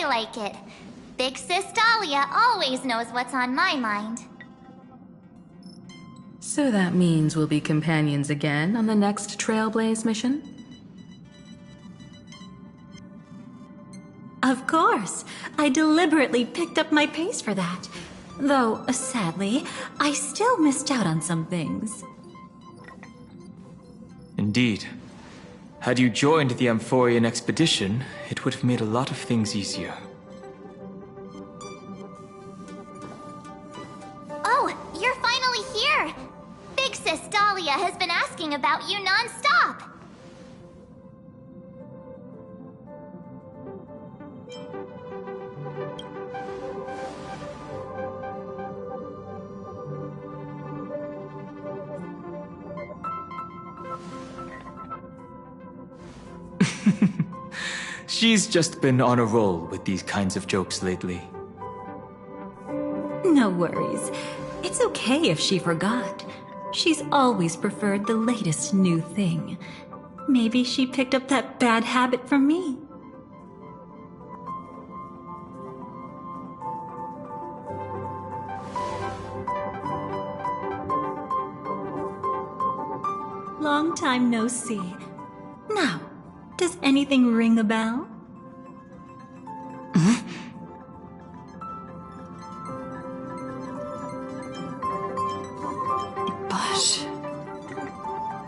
I like it. Big Sis Dahlia always knows what's on my mind. So that means we'll be companions again on the next Trailblaze mission? Of course. I deliberately picked up my pace for that. Though, sadly, I still missed out on some things. Indeed. Had you joined the Amphorian expedition, it would have made a lot of things easier. Oh, you're finally here! Big Sis Dahlia has been asking about you non-stop! She's just been on a roll with these kinds of jokes lately. No worries. It's okay if she forgot. She's always preferred the latest new thing. Maybe she picked up that bad habit from me. Long time no see. Now, does anything ring a bell?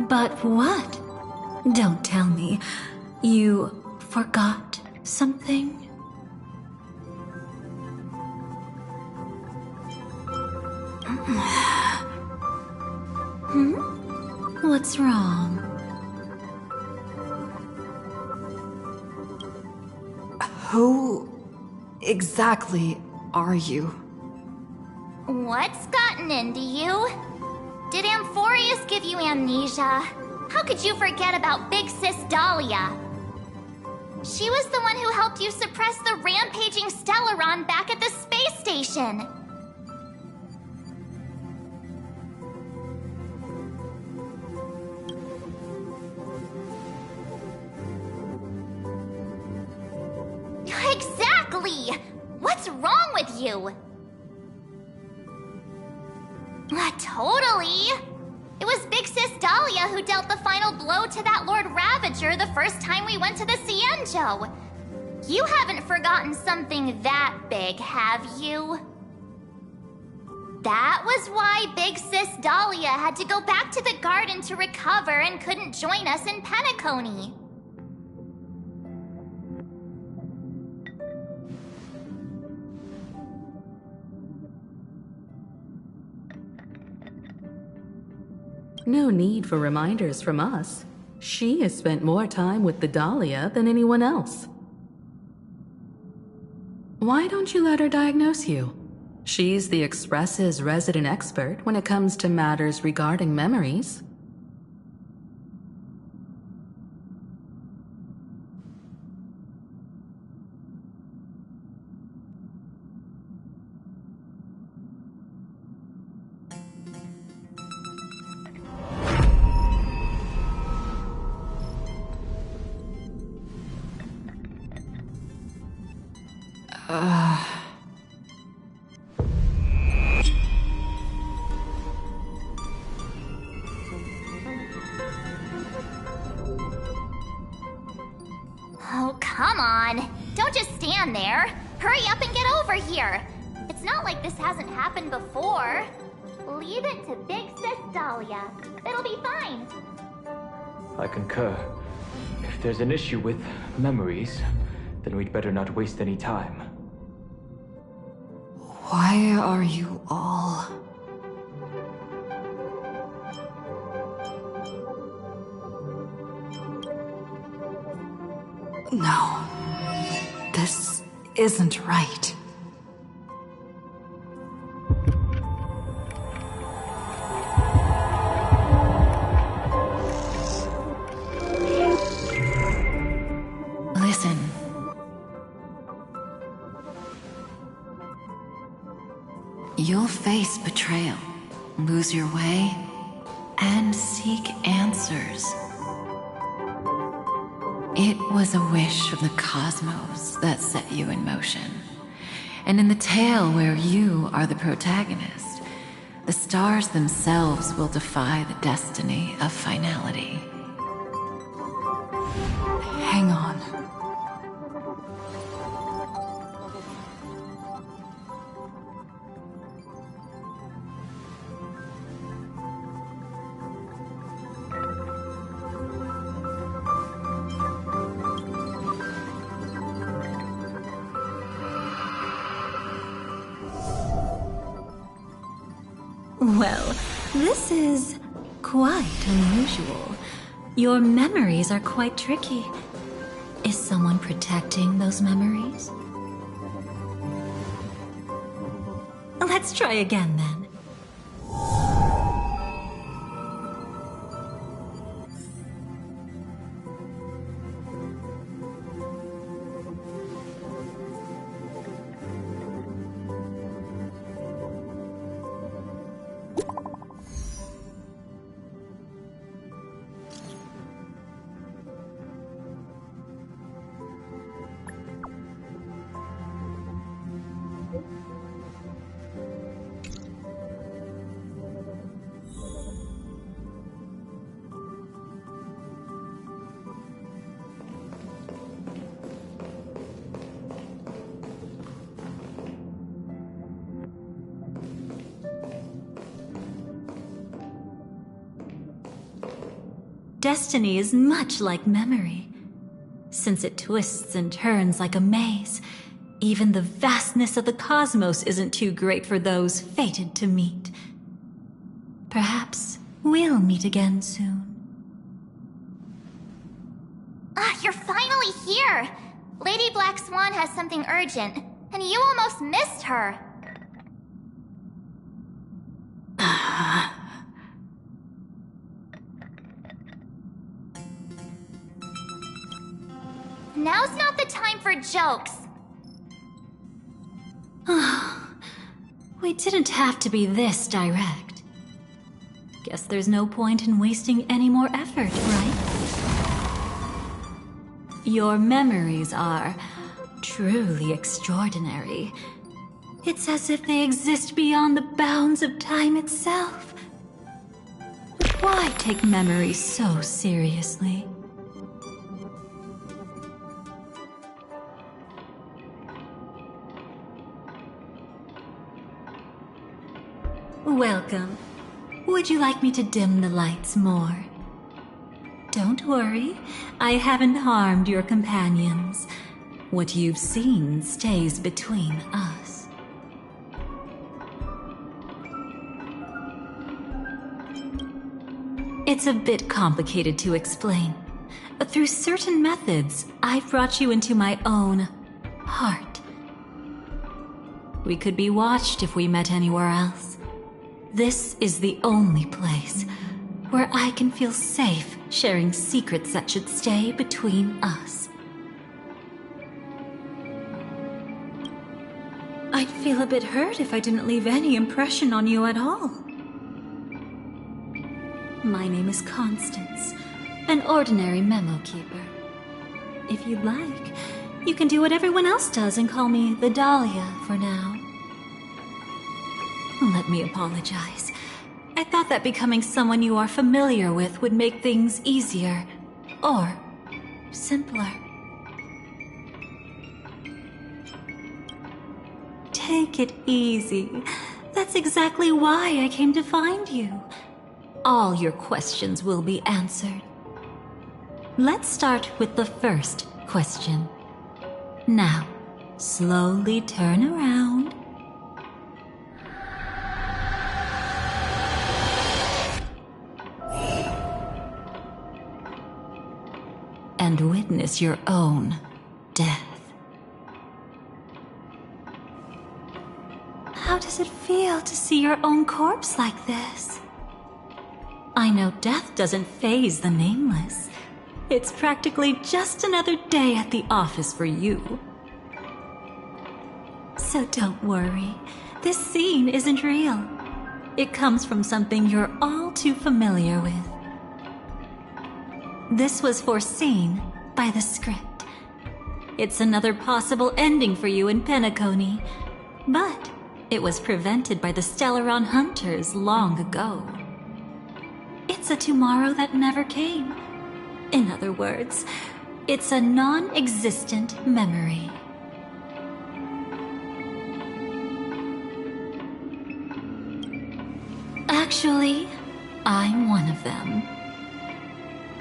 But what? Don't tell me. You forgot something? What's wrong? Who exactly are you? What's gotten into you? Did Amphorius give you amnesia? How could you forget about Big Sis Dahlia? She was the one who helped you suppress the rampaging Stellaron back at the space station. Exactly! What's wrong with you? Totally! It was Big Sis Dahlia who dealt the final blow to that Lord Ravager the first time we went to the Cienjo. You haven't forgotten something that big, have you? That was why Big Sis Dahlia had to go back to the garden to recover and couldn't join us in Penacony. No need for reminders from us. She has spent more time with the Dahlia than anyone else. Why don't you let her diagnose you? She's the Express's resident expert when it comes to matters regarding memories. Oh, come on. Don't just stand there. Hurry up and get over here. It's not like this hasn't happened before. Leave it to Big Sis Dahlia. It'll be fine. I concur. If there's an issue with memories, then we'd better not waste any time. Why are you all... No. This isn't right. Listen. You'll face betrayal, lose your way, and seek answers. It was a wish of the cosmos that set you in motion. And in the tale where you are the protagonist, the stars themselves will defy the destiny of finality. Hang on. Well, this is quite unusual. Your memories are quite tricky. Is someone protecting those memories? Let's try again then. Destiny is much like memory. Since it twists and turns like a maze, even the vastness of the cosmos isn't too great for those fated to meet. Perhaps we'll meet again soon. You're finally here! Lady Black Swan has something urgent, and you almost missed her. Now's not the time for jokes. We didn't have to be this direct. Guess there's no point in wasting any more effort, right? Your memories are truly extraordinary. It's as if they exist beyond the bounds of time itself. But why take memories so seriously? Welcome. Would you like me to dim the lights more? Don't worry, I haven't harmed your companions. What you've seen stays between us. It's a bit complicated to explain. Through certain methods, I've brought you into my own heart. We could be watched if we met anywhere else. This is the only place where I can feel safe sharing secrets that should stay between us. I'd feel a bit hurt if I didn't leave any impression on you at all. My name is Constance, an ordinary memo keeper. If you'd like, you can do what everyone else does and call me the Dahlia for now. Let me apologize. I thought that becoming someone you are familiar with would make things easier, or simpler. Take it easy. That's exactly why I came to find you. All your questions will be answered. Let's start with the first question. Now, slowly turn around. And witness your own death. How does it feel to see your own corpse like this? I know death doesn't faze the nameless. It's practically just another day at the office for you. So don't worry, this scene isn't real. It comes from something you're all too familiar with. This was foreseen by the script. It's another possible ending for you in Penacony, but it was prevented by the Stellaron Hunters long ago. It's a tomorrow that never came. In other words, it's a non-existent memory. Actually, I'm one of them.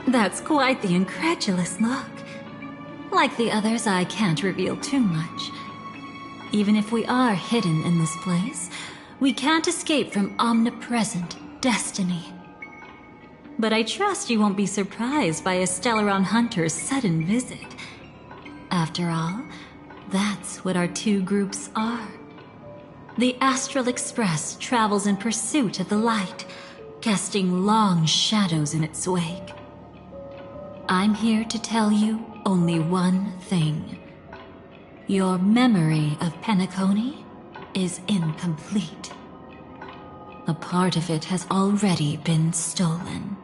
That's quite the incredulous look. Like the others, I can't reveal too much. Even if we are hidden in this place, we can't escape from omnipresent destiny. But I trust you won't be surprised by a Stellaron Hunter's sudden visit. After all, that's what our two groups are. The Astral Express travels in pursuit of the light, casting long shadows in its wake. I'm here to tell you only one thing. Your memory of Penacony is incomplete. A part of it has already been stolen.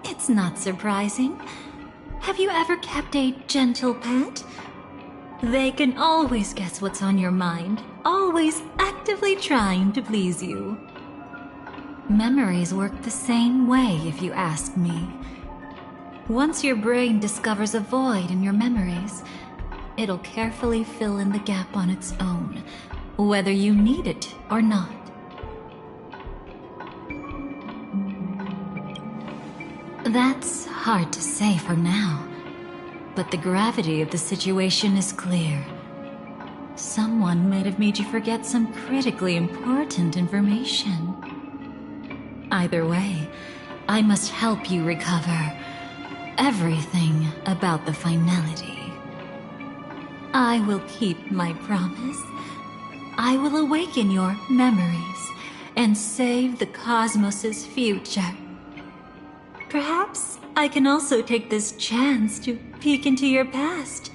It's not surprising. Have you ever kept a gentle pet? They can always guess what's on your mind, always actively trying to please you. Memories work the same way, if you ask me. Once your brain discovers a void in your memories, it'll carefully fill in the gap on its own, whether you need it or not. That's hard to say for now, but the gravity of the situation is clear. Someone might have made you forget some critically important information. Either way, I must help you recover everything about the finality. I will keep my promise. I will awaken your memories and save the cosmos's future. Perhaps I can also take this chance to peek into your past,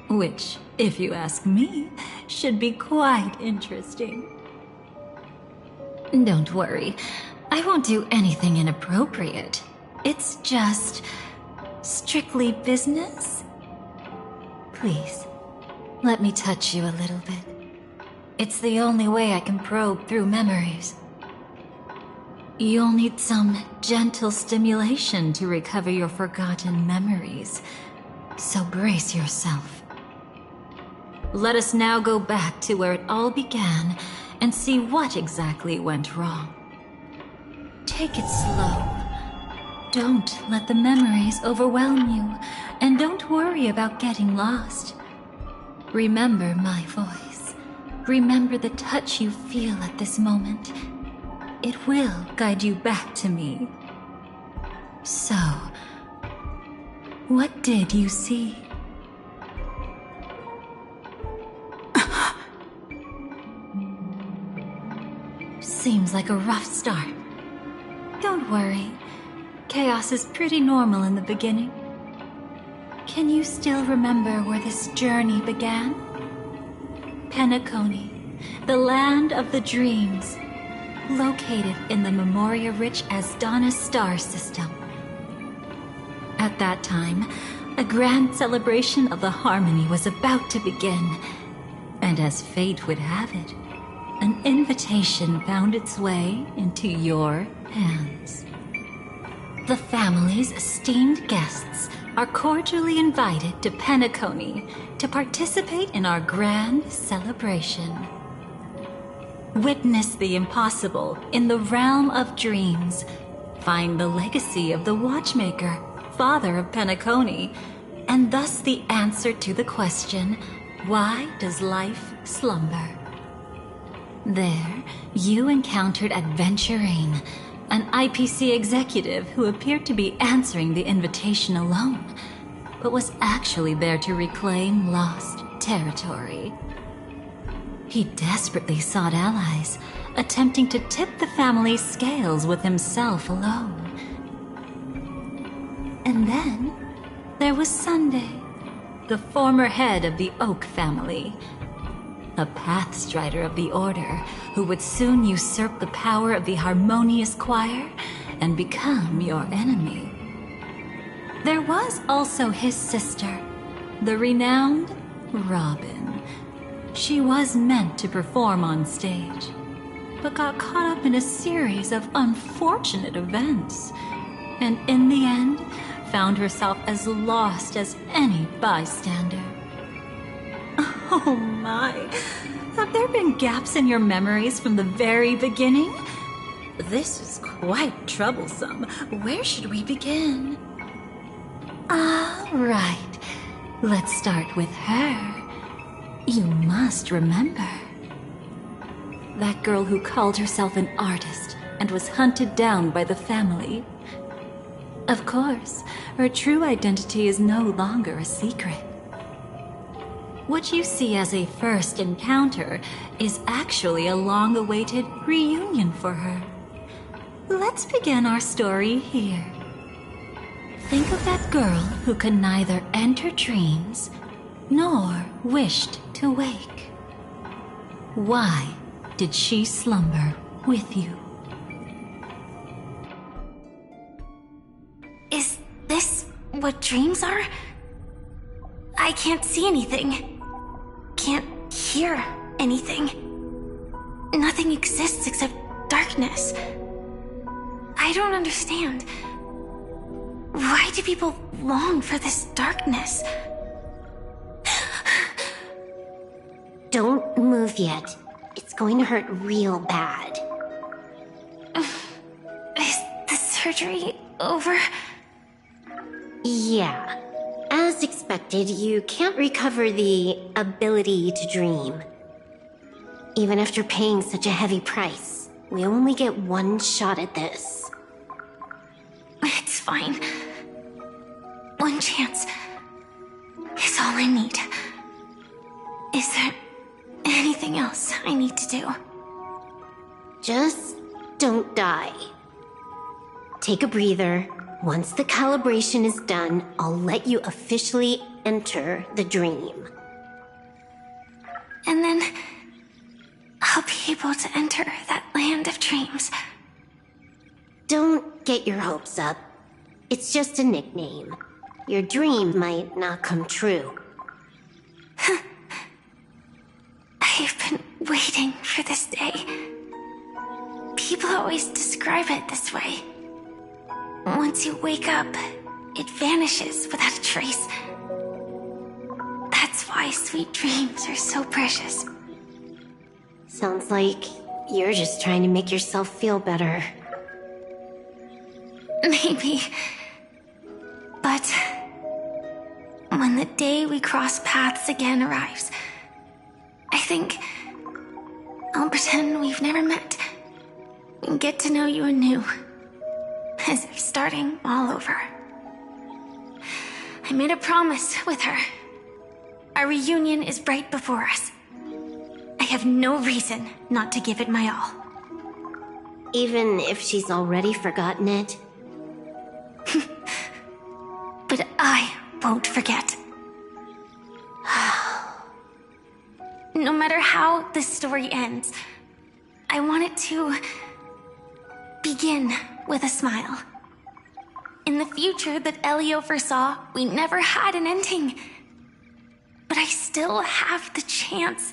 which, if you ask me, should be quite interesting. Don't worry, I won't do anything inappropriate. It's just strictly business. Please, let me touch you a little bit. It's the only way I can probe through memories. You'll need some gentle stimulation to recover your forgotten memories, so brace yourself. Let us now go back to where it all began and see what exactly went wrong. Take it slow. Don't let the memories overwhelm you, and don't worry about getting lost. Remember my voice. Remember the touch you feel at this moment. It will guide you back to me. So, what did you see? Seems like a rough start. Don't worry. Chaos is pretty normal in the beginning. Can you still remember where this journey began? Penacony, the land of the dreams, located in the Memoria-rich Asdana star system. At that time, a grand celebration of the harmony was about to begin, and as fate would have it, an invitation found its way into your hands. The family's esteemed guests are cordially invited to Penacony to participate in our grand celebration. Witness the impossible in the realm of dreams. Find the legacy of the Watchmaker, father of Penacony, and thus the answer to the question, why does life slumber? There, you encountered Adventurine, an IPC executive who appeared to be answering the invitation alone, but was actually there to reclaim lost territory. He desperately sought allies, attempting to tip the family's scales with himself alone. And then, there was Sunday, the former head of the Oak family. a pathstrider of the Order who would soon usurp the power of the Harmonious Choir and become your enemy. There was also his sister, the renowned Robin. She was meant to perform on stage, but got caught up in a series of unfortunate events, and in the end, found herself as lost as any bystander. Oh my, have there been gaps in your memories from the very beginning? This is quite troublesome. Where should we begin? All right, let's start with her. You must remember. That girl who called herself an artist and was hunted down by the family. Of course, her true identity is no longer a secret. What you see as a first encounter is actually a long-awaited reunion for her. Let's begin our story here. Think of that girl who could neither enter dreams nor wished to wake. Why did she slumber with you? Is this what dreams are? I can't see anything. Can't hear anything. Nothing exists except darkness. I don't understand. Why do people long for this darkness? Don't move yet. It's going to hurt real bad. Is the surgery over? Yeah. As expected, you can't recover the ability to dream. Even after paying such a heavy price, we only get one shot at this. It's fine. One chance is all I need. Is there anything else I need to do? Just don't die. Take a breather. Once the calibration is done, I'll let you officially enter the dream. And then I'll be able to enter that land of dreams. Don't get your hopes up. It's just a nickname. Your dream might not come true. I've been waiting for this day. People always describe it this way. Once you wake up, it vanishes without a trace. That's why sweet dreams are so precious. Sounds like you're just trying to make yourself feel better. Maybe. But when the day we cross paths again arrives, I think I'll pretend we've never met and get to know you anew, as if starting all over. I made a promise with her. Our reunion is right before us. I have no reason not to give it my all. Even if she's already forgotten it? But I won't forget. No matter how this story ends, I want it to begin with a smile. In the future that Elio foresaw, we never had an ending. But I still have the chance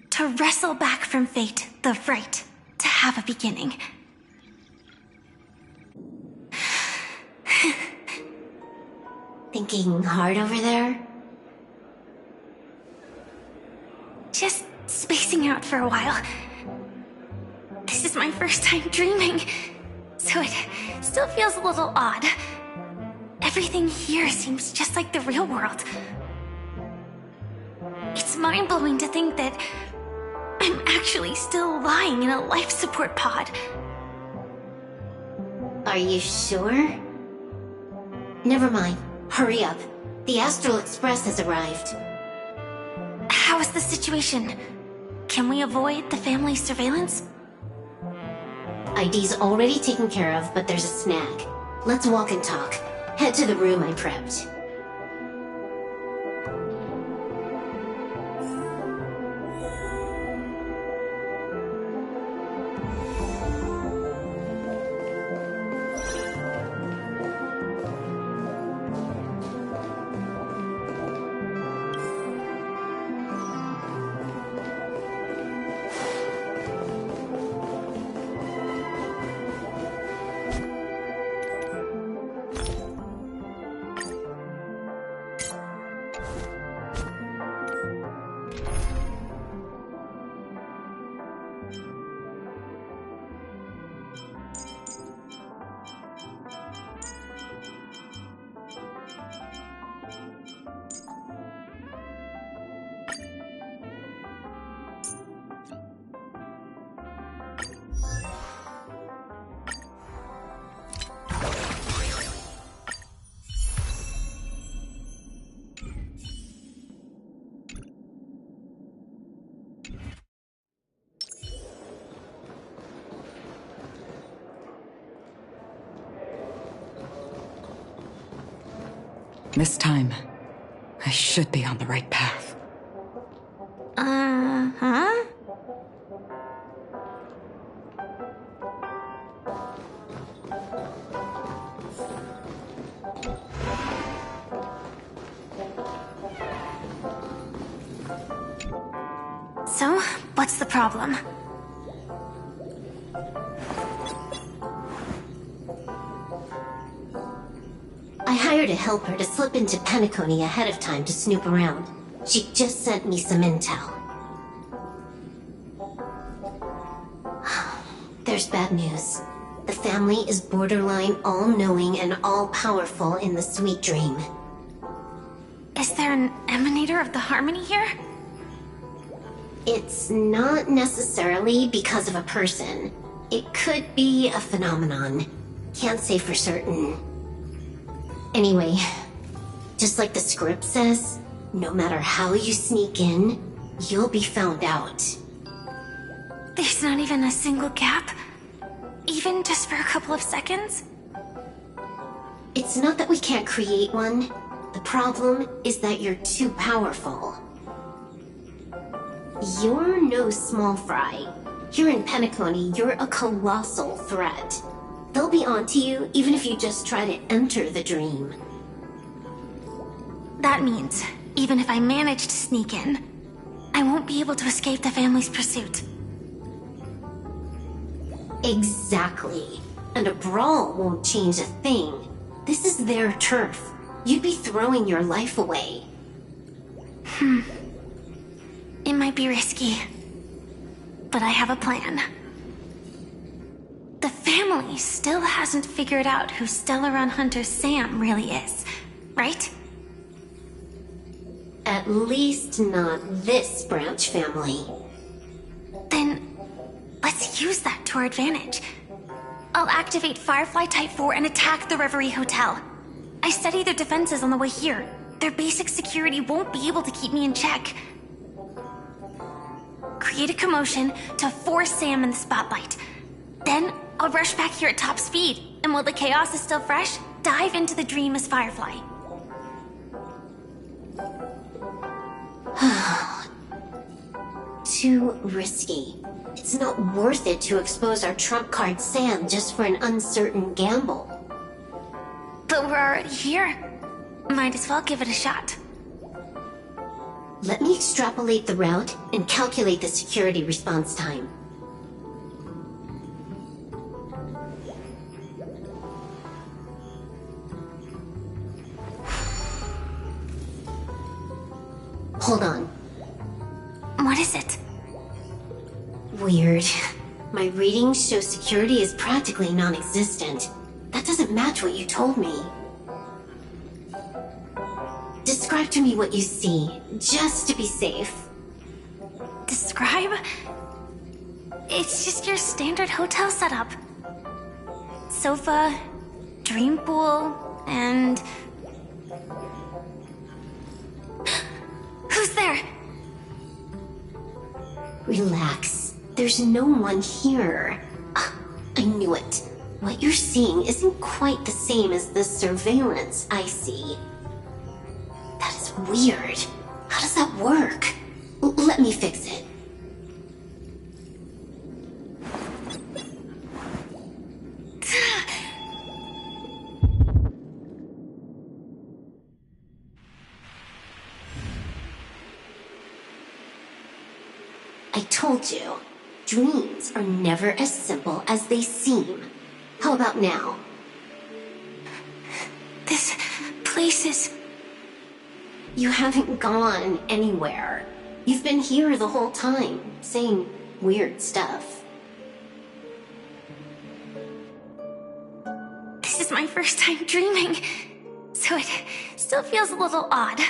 to wrestle back from fate the right to have a beginning. Thinking hard over there? Just spacing out for a while. This is my first time dreaming, so it still feels a little odd. Everything here seems just like the real world. It's mind-blowing to think that I'm actually still lying in a life support pod. Are you sure? Never mind. Hurry up. The Astral Express has arrived. How is the situation? Can we avoid the family surveillance? ID's already taken care of, but there's a snag. Let's walk and talk. Head to the room I prepped. This time, I should be on the right path. Huh? So, what's the problem? I hired a helper to slip into Penacony ahead of time to snoop around. She just sent me some intel. There's bad news. The family is borderline all-knowing and all-powerful in the Sweet Dream. Is there an emanator of the Harmony here? It's not necessarily because of a person. It could be a phenomenon. Can't say for certain. Anyway, just like the script says, no matter how you sneak in, you'll be found out. There's not even a single gap? Even just for a couple of seconds? It's not that we can't create one. The problem is that you're too powerful. You're no small fry. Here in Penacony, you're a colossal threat. They'll be onto you even if you just try to enter the dream. That means, even if I manage to sneak in, I won't be able to escape the family's pursuit. Exactly. And a brawl won't change a thing. This is their turf. You'd be throwing your life away. It might be risky, but I have a plan. The family still hasn't figured out who Stellaron Hunter Sam really is, right? At least not this branch family. Then, let's use that to our advantage. I'll activate Firefly Type 4 and attack the Reverie Hotel. I studied their defenses on the way here. Their basic security won't be able to keep me in check. Create a commotion to force Sam in the spotlight. Then, I'll rush back here at top speed, and while the chaos is still fresh, dive into the dream as Firefly. Too risky. It's not worth it to expose our trump card Sam just for an uncertain gamble. But we're already here. Might as well give it a shot. Let me extrapolate the route and calculate the security response time. Hold on. What is it? Weird. My readings show security is practically non-existent. That doesn't match what you told me. Describe to me what you see, just to be safe. Describe? It's just your standard hotel setup. Sofa, dream pool, and... Who's there? Relax. There's no one here. Ah, I knew it. What you're seeing isn't quite the same as the surveillance I see. That is weird. How does that work? Let me fix it. I told you, dreams are never as simple as they seem. How about now? This place is... You haven't gone anywhere. You've been here the whole time, saying weird stuff. This is my first time dreaming, so it still feels a little odd.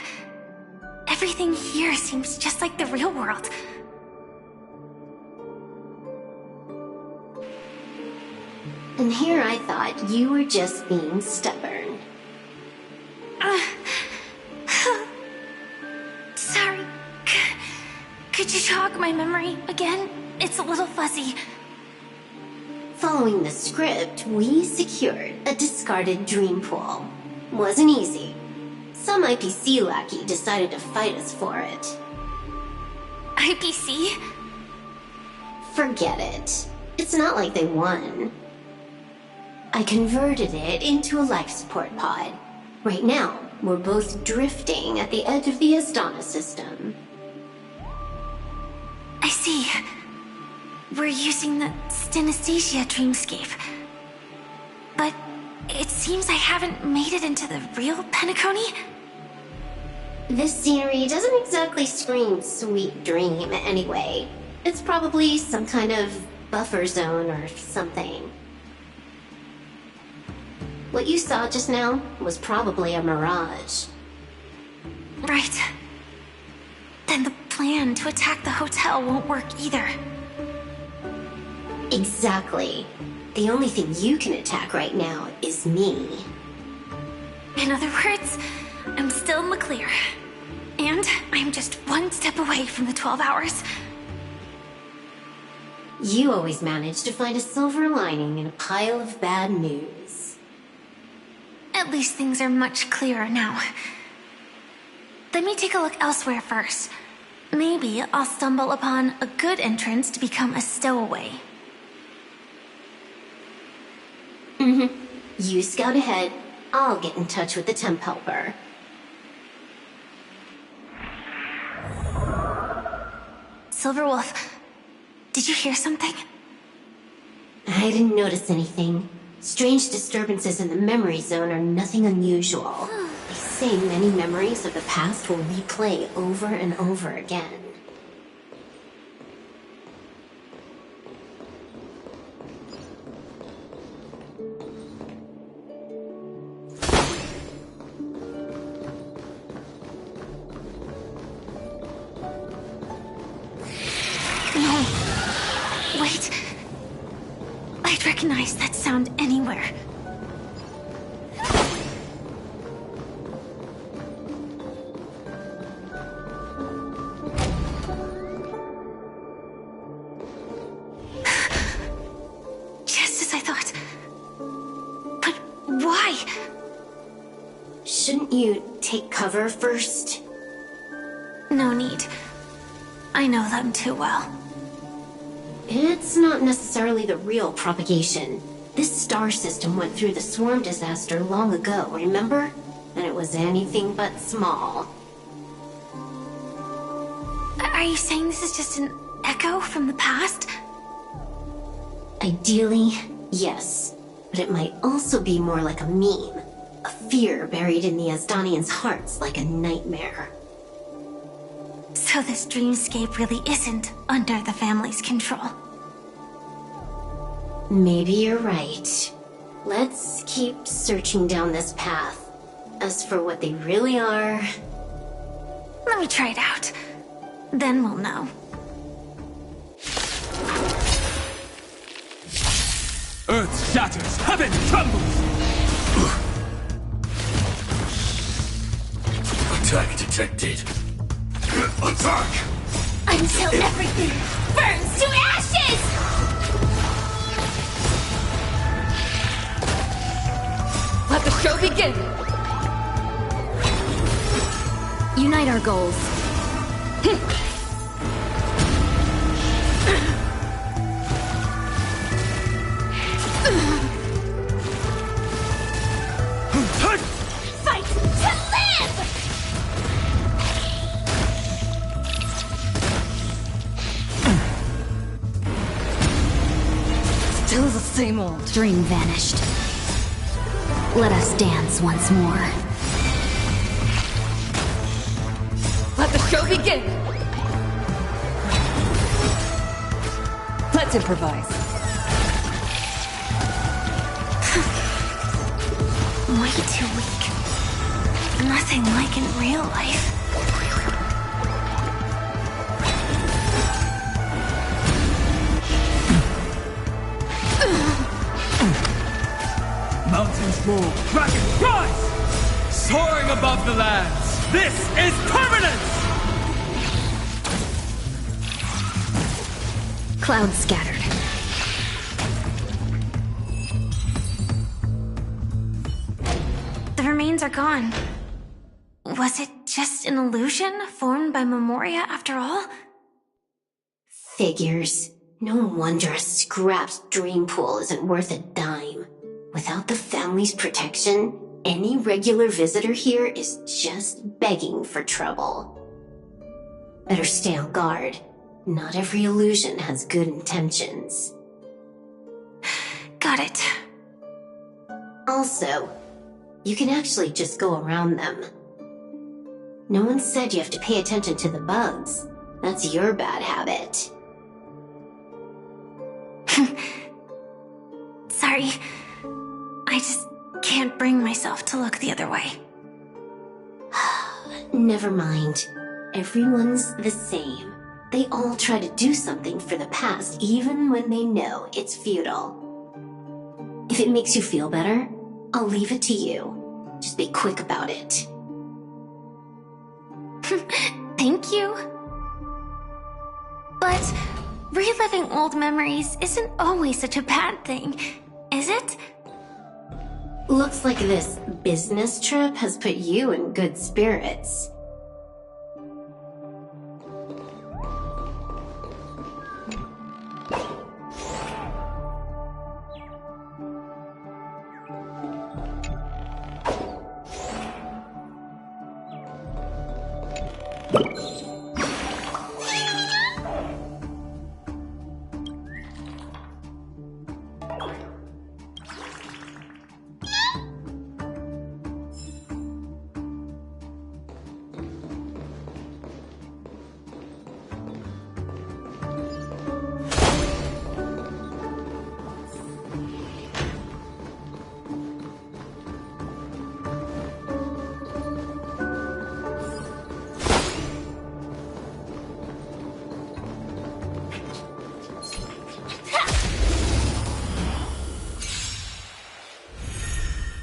Everything here seems just like the real world. And here I thought you were just being stubborn. Sorry. Could you jog my memory again? It's a little fuzzy. Following the script, we secured a discarded dream pool. Wasn't easy. Some IPC lackey decided to fight us for it. IPC? Forget it. It's not like they won. I converted it into a life support pod. Right now, we're both drifting at the edge of the Astana system. I see. We're using the synesthesia dreamscape. But it seems I haven't made it into the real Penacony? This scenery doesn't exactly scream sweet dream anyway. It's probably some kind of buffer zone or something. What you saw just now was probably a mirage. Right. Then the plan to attack the hotel won't work either. Exactly. The only thing you can attack right now is me. In other words, I'm still in the clear. And I'm just one step away from the 12 hours. You always manage to find a silver lining in a pile of bad news. At least things are much clearer now. Let me take a look elsewhere first. Maybe I'll stumble upon a good entrance to become a stowaway. You scout ahead. I'll get in touch with the temp helper. Silverwolf, did you hear something? I didn't notice anything. Strange disturbances in the memory zone are nothing unusual. They say many memories of the past will replay over and over again. No. Wait. I'd recognize that sound anywhere. Just as I thought. But why? Shouldn't you take cover first? No need. I know them too well. It's not necessarily the real propagation. This star system went through the swarm disaster long ago, remember? And it was anything but small. Are you saying this is just an echo from the past? Ideally, yes. But it might also be more like a meme. A fear buried in the Asdanians' hearts like a nightmare. So this dreamscape really isn't under the family's control. Maybe you're right. Let's keep searching down this path. As for what they really are... Let me try it out. Then we'll know. Earth shatters, heaven trembles! Attack detected. Attack! Until everything burns to ashes! Let the show begin! Unite our goals. Fight to live! Still the same old. Dream vanished. Let us dance once more. Let the show begin! Let's improvise. Way too weak. Nothing like in real life. Mountains roar, dragons rise! Soaring above the lands, this is permanence! Clouds scattered. The remains are gone. Was it just an illusion formed by Memoria after all? Figures. No wonder a scrapped dream pool isn't worth a dime. Without the family's protection, any regular visitor here is just begging for trouble. Better stay on guard. Not every illusion has good intentions. Got it. Also, you can actually just go around them. No one said you have to pay attention to the bugs. That's your bad habit. Sorry. I just can't bring myself to look the other way. Never mind. Everyone's the same. They all try to do something for the past, even when they know it's futile. If it makes you feel better, I'll leave it to you. Just be quick about it. Thank you. But reliving old memories isn't always such a bad thing, is it? Looks like this business trip has put you in good spirits.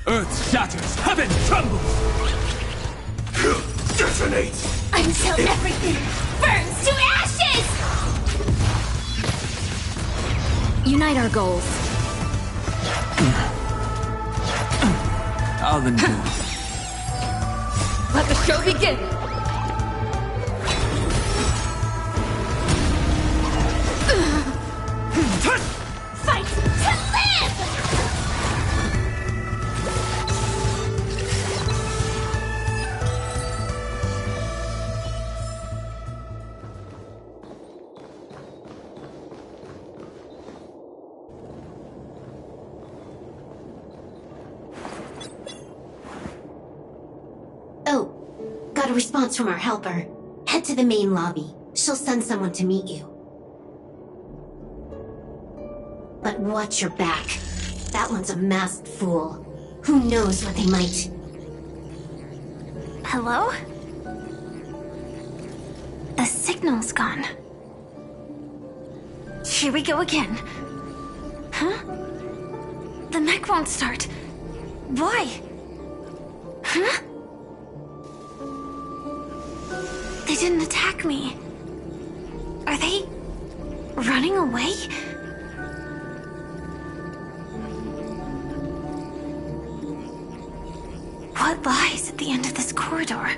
Earth shatters, heaven trembles! Detonate! Until everything burns to ashes! Unite our goals. I'll endure. Let the show begin! Fight to live! Oh, got a response from our helper. Head to the main lobby. She'll send someone to meet you. But watch your back. That one's a masked fool. Who knows what they might... Hello? The signal's gone. Here we go again. Huh? The mech won't start. Why? Huh? They didn't attack me. Are they running away? What lies at the end of this corridor?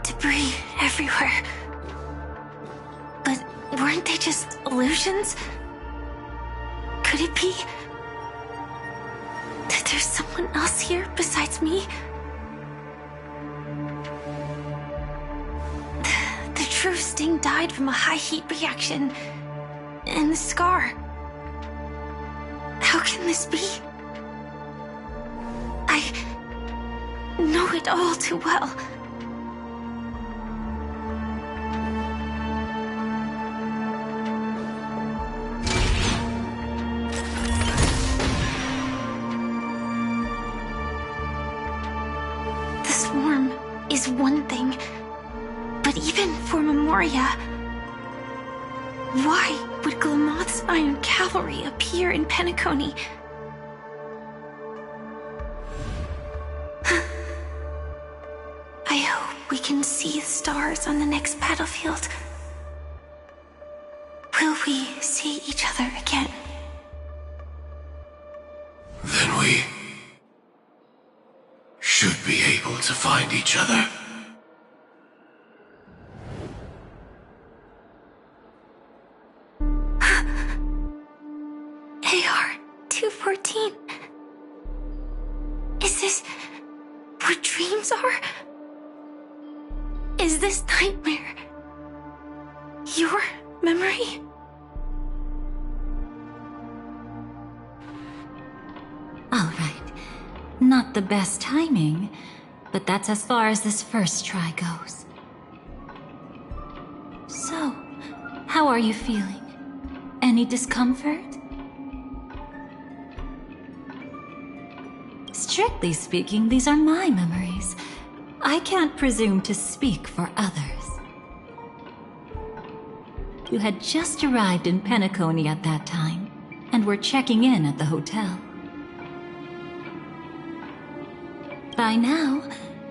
Debris everywhere. But weren't they just illusions? Could it be that there's someone else here besides me? The true Sting died from a high heat reaction. And the scar. How can this be? I know it all too well. Dahlia. Why would Glamoth's Iron Cavalry appear in Penacony? I hope we can see the stars on the next battlefield. Will we see each other again? Then we should be able to find each other. AR-214. Is this what dreams are? Is this nightmare your memory? All right. Not the best timing, but that's as far as this first try goes. So, how are you feeling? Any discomfort? Strictly speaking, these are my memories. I can't presume to speak for others. You had just arrived in Penacony at that time, and were checking in at the hotel. By now,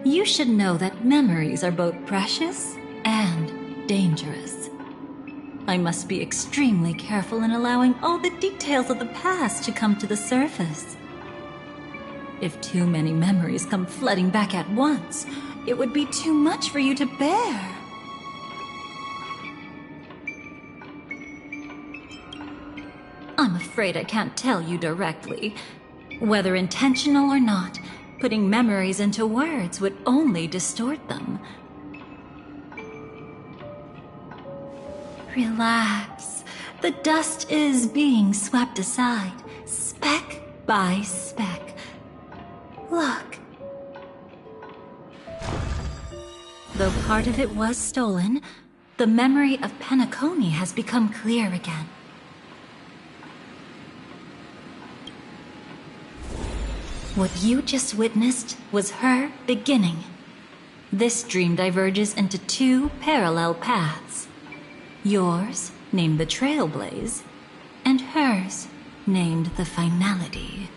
you should know that memories are both precious and dangerous. I must be extremely careful in allowing all the details of the past to come to the surface. If too many memories come flooding back at once, it would be too much for you to bear. I'm afraid I can't tell you directly. Whether intentional or not, putting memories into words would only distort them. Relax. The dust is being swept aside, speck by speck. Look. Though part of it was stolen, the memory of Penacony has become clear again. What you just witnessed was her beginning. This dream diverges into two parallel paths. Yours, named the Trailblaze, and hers, named the Finality.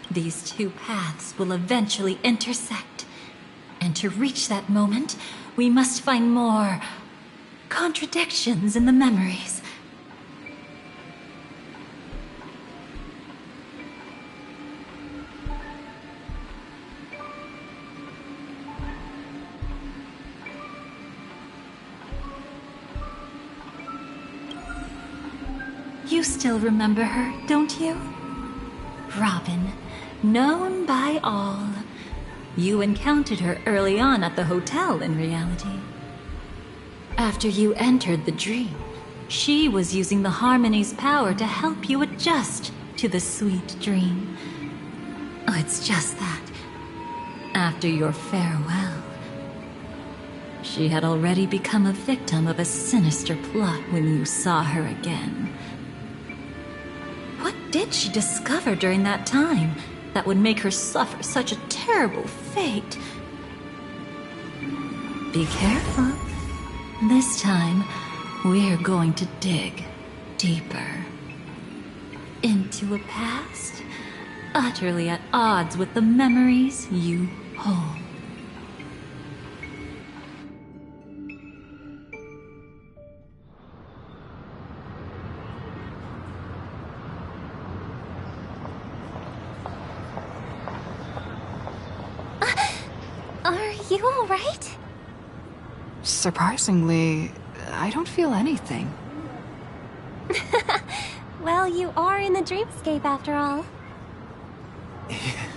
These two paths will eventually intersect. And to reach that moment, we must find more contradictions in the memories. You still remember her, don't you? Robin, known by all. You encountered her early on at the hotel, in reality. After you entered the dream, she was using the Harmony's power to help you adjust to the sweet dream. Oh, it's just that. After your farewell, she had already become a victim of a sinister plot when you saw her again. What did she discover during that time that would make her suffer such a terrible fate. Be careful. This time, we're going to dig deeper into a past utterly at odds with the memories you hold. Are you all right? Surprisingly, I don't feel anything. Well, you are in the dreamscape after all.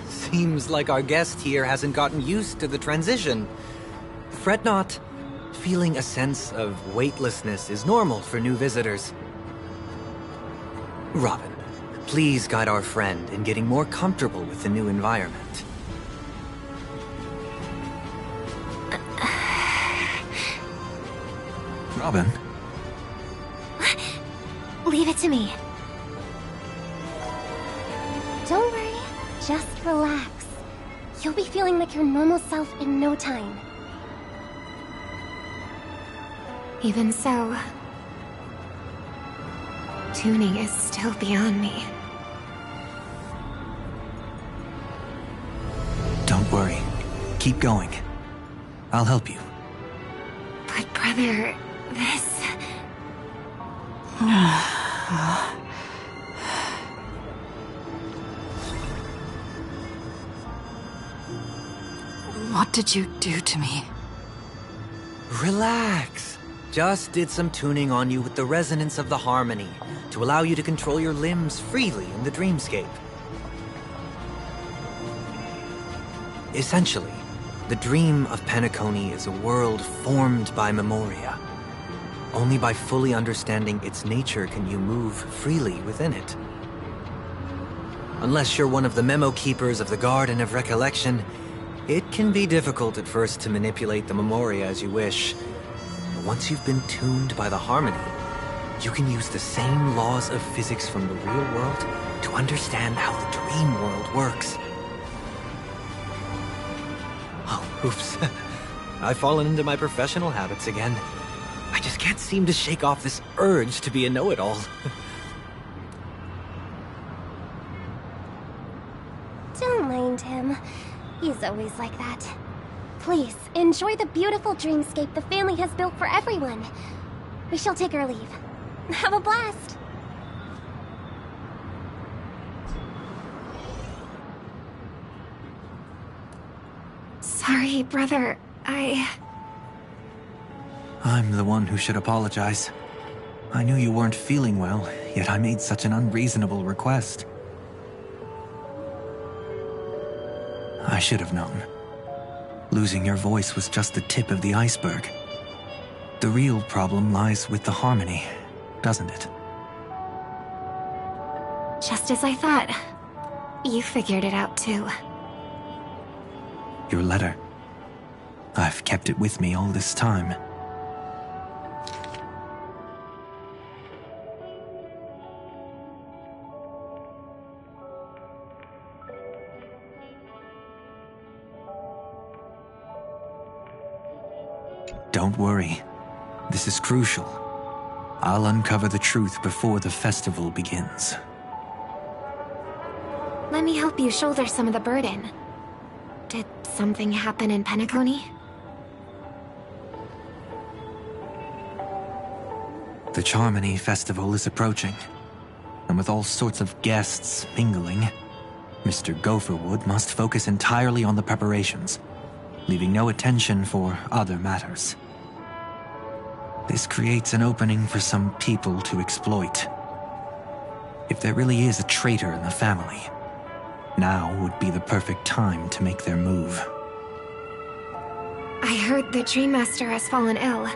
Seems like our guest here hasn't gotten used to the transition. Fret not. Feeling a sense of weightlessness is normal for new visitors. Robin, please guide our friend in getting more comfortable with the new environment. Robin? Leave it to me. Don't worry, just relax. You'll be feeling like your normal self in no time. Even so, tuning is still beyond me. Don't worry. Keep going. I'll help you. But brother, this... What did you do to me? Relax. Just did some tuning on you with the resonance of the harmony to allow you to control your limbs freely in the dreamscape. Essentially, the dream of Penacony is a world formed by memoria. Only by fully understanding its nature can you move freely within it. Unless you're one of the memo keepers of the Garden of Recollection, it can be difficult at first to manipulate the memoria as you wish. But once you've been tuned by the harmony, you can use the same laws of physics from the real world to understand how the dream world works. Oh, oops. I've fallen into my professional habits again. I just can't seem to shake off this urge to be a know-it-all. Don't mind him. He's always like that. Please, enjoy the beautiful dreamscape the family has built for everyone. We shall take our leave. Have a blast! Sorry, brother. I'm the one who should apologize. I knew you weren't feeling well, yet I made such an unreasonable request. I should have known. Losing your voice was just the tip of the iceberg. The real problem lies with the harmony, doesn't it? Just as I thought. You figured it out too. Your letter. I've kept it with me all this time. Don't worry. This is crucial. I'll uncover the truth before the festival begins. Let me help you shoulder some of the burden. Did something happen in Penacony? The Charmony Festival is approaching, and with all sorts of guests mingling, Mr. Gopherwood must focus entirely on the preparations, leaving no attention for other matters. This creates an opening for some people to exploit. If there really is a traitor in the family, now would be the perfect time to make their move. I heard the Dream Master has fallen ill.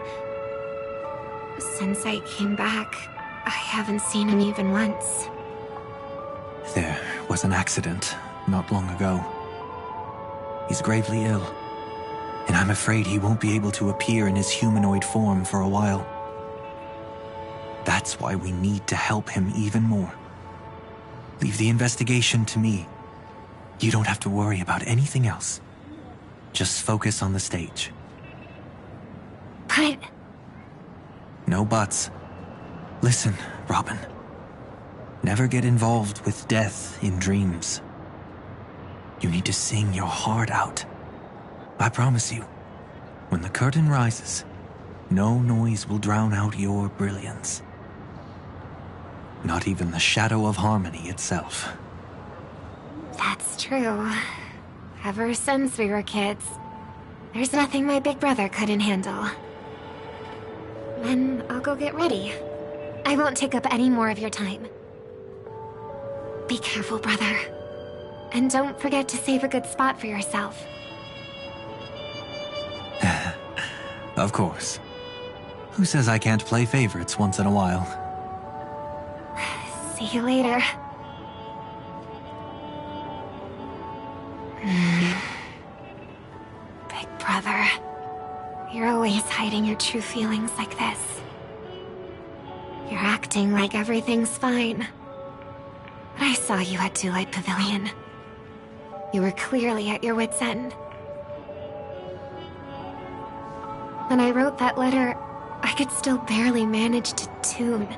Since I came back, I haven't seen him even once. There was an accident not long ago. He's gravely ill, and I'm afraid he won't be able to appear in his humanoid form for a while. That's why we need to help him even more. Leave the investigation to me. You don't have to worry about anything else. Just focus on the stage. But... No buts. Listen, Robin. Never get involved with death in dreams. You need to sing your heart out. I promise you, when the curtain rises, no noise will drown out your brilliance. Not even the shadow of harmony itself. That's true. Ever since we were kids, there's nothing my big brother couldn't handle. Then I'll go get ready. I won't take up any more of your time. Be careful, brother. And don't forget to save a good spot for yourself. Of course. Who says I can't play favorites once in a while? See you later. Big brother, you're always hiding your true feelings like this. You're acting like everything's fine. But I saw you at Daylight Pavilion. You were clearly at your wit's end. When I wrote that letter, I could still barely manage to tune.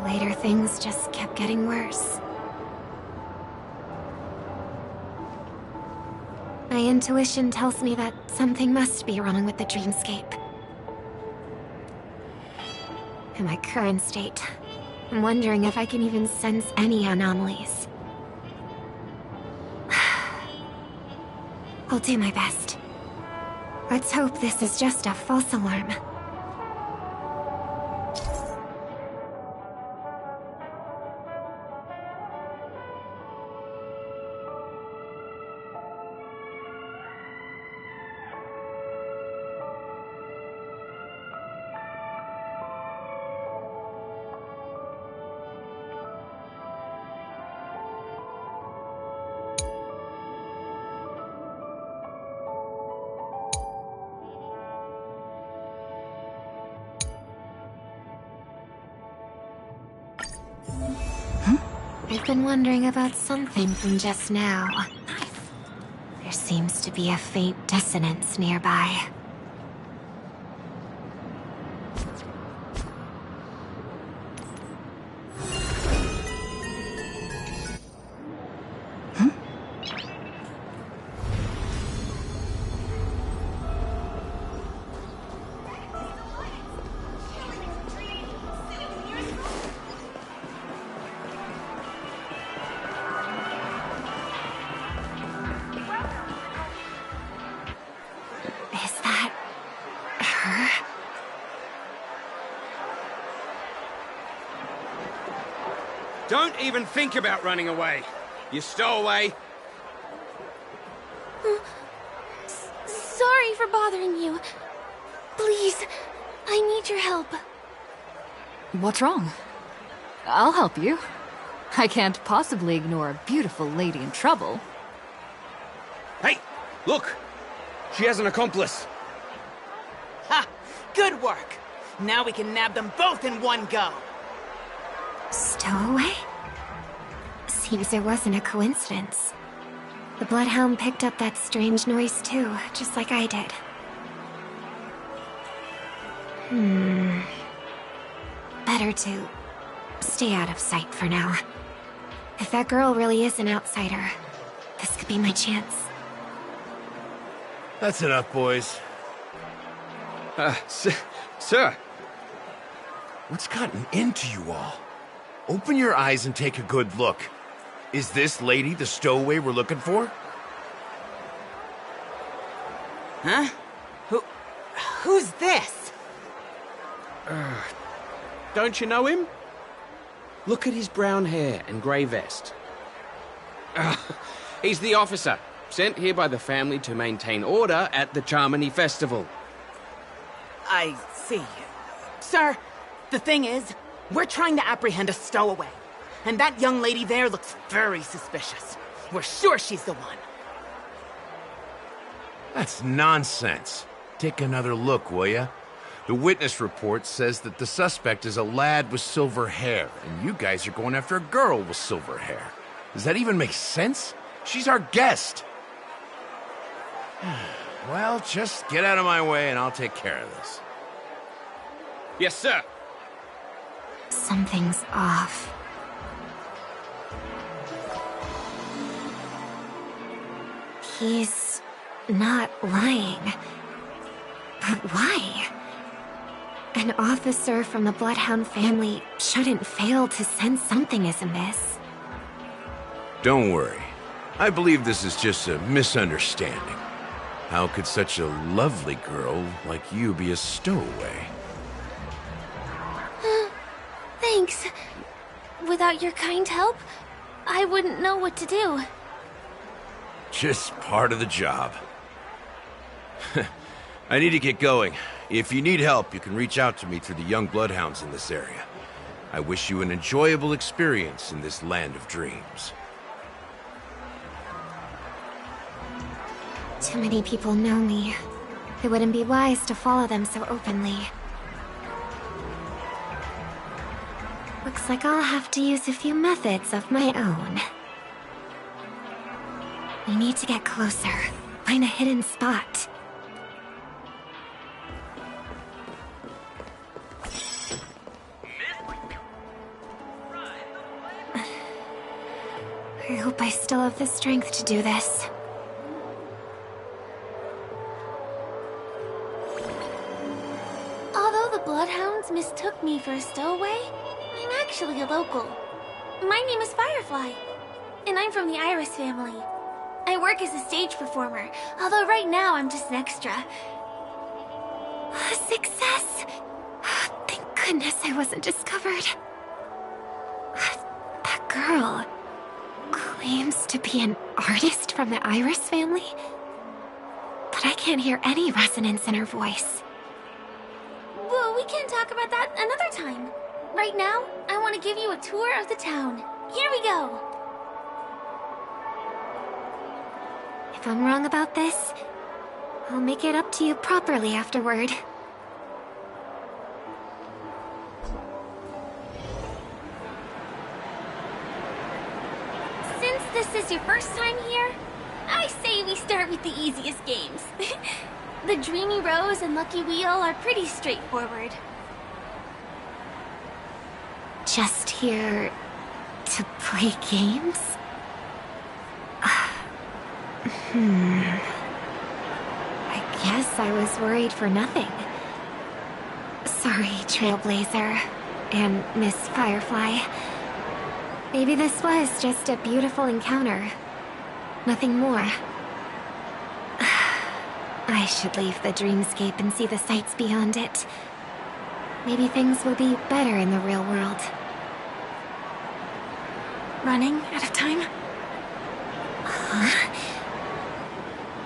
Later, things just kept getting worse. My intuition tells me that something must be wrong with the dreamscape. In my current state, I'm wondering if I can even sense any anomalies. I'll do my best. Let's hope this is just a false alarm. I've been wondering about something from just now. There seems to be a faint dissonance nearby. Don't even think about running away. You stowaway. Sorry for bothering you. Please, I need your help. What's wrong? I'll help you. I can't possibly ignore a beautiful lady in trouble. Hey, look! She has an accomplice. Ha! Good work! Now we can nab them both in one go. Stowaway? Seems it wasn't a coincidence. The Bloodhound picked up that strange noise too, just like I did. Better to stay out of sight for now. If that girl really is an outsider, this could be my chance. That's enough, boys. Sir. What's gotten into you all? Open your eyes and take a good look. Is this lady the stowaway we're looking for? Huh? Who's this? Don't you know him? Look at his brown hair and grey vest. He's the officer, sent here by the family to maintain order at the Charmony Festival. I see. Sir, the thing is, we're trying to apprehend a stowaway. And that young lady there looks very suspicious. We're sure she's the one. That's nonsense. Take another look, will ya? The witness report says that the suspect is a lad with silver hair, and you guys are going after a girl with silver hair. Does that even make sense? She's our guest. Well, just get out of my way and I'll take care of this. Yes, sir. Something's off. He's not lying. But why? An officer from the Bloodhound family shouldn't fail to sense something is amiss. Don't worry. I believe this is just a misunderstanding. How could such a lovely girl like you be a stowaway? Thanks. Without your kind help, I wouldn't know what to do. Just part of the job. I need to get going. If you need help, you can reach out to me through the young bloodhounds in this area. I wish you an enjoyable experience in this land of dreams. Too many people know me. It wouldn't be wise to follow them so openly. Looks like I'll have to use a few methods of my own. We need to get closer. Find a hidden spot. I hope I still have the strength to do this. Although the Bloodhounds mistook me for a stowaway, I'm actually a local. My name is Firefly, and I'm from the Iris family. I work as a stage performer, although right now I'm just an extra. Success! Thank goodness I wasn't discovered. That girl claims to be an artist from the Iris family, but I can't hear any resonance in her voice. Well, we can talk about that another time. Right now, I want to give you a tour of the town. Here we go. If I'm wrong about this, I'll make it up to you properly afterward. Since this is your first time here, I say we start with the easiest games. The Dreamy Rose and Lucky Wheel are pretty straightforward. Just here to play games? I guess I was worried for nothing. Sorry, Trailblazer and Miss Firefly. Maybe this was just a beautiful encounter. Nothing more. I should leave the dreamscape and see the sights beyond it. Maybe things will be better in the real world. Running out of time? Huh?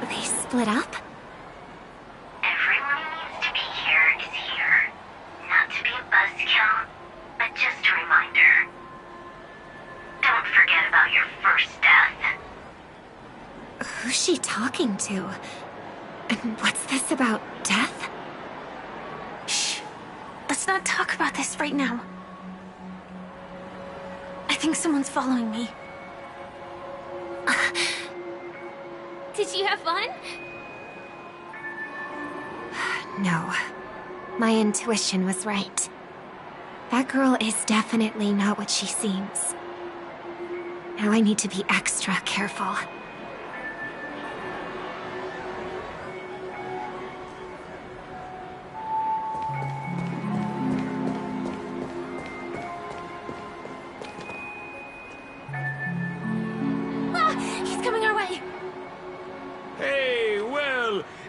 They split up? Everyone who needs to be here is here. Not to be a buzzkill, but just a reminder. Don't forget about your first death. Who's she talking to? And what's this about death? Shh. Let's not talk about this right now. I think someone's following me. Did you have fun? No. My intuition was right. That girl is definitely not what she seems. Now I need to be extra careful.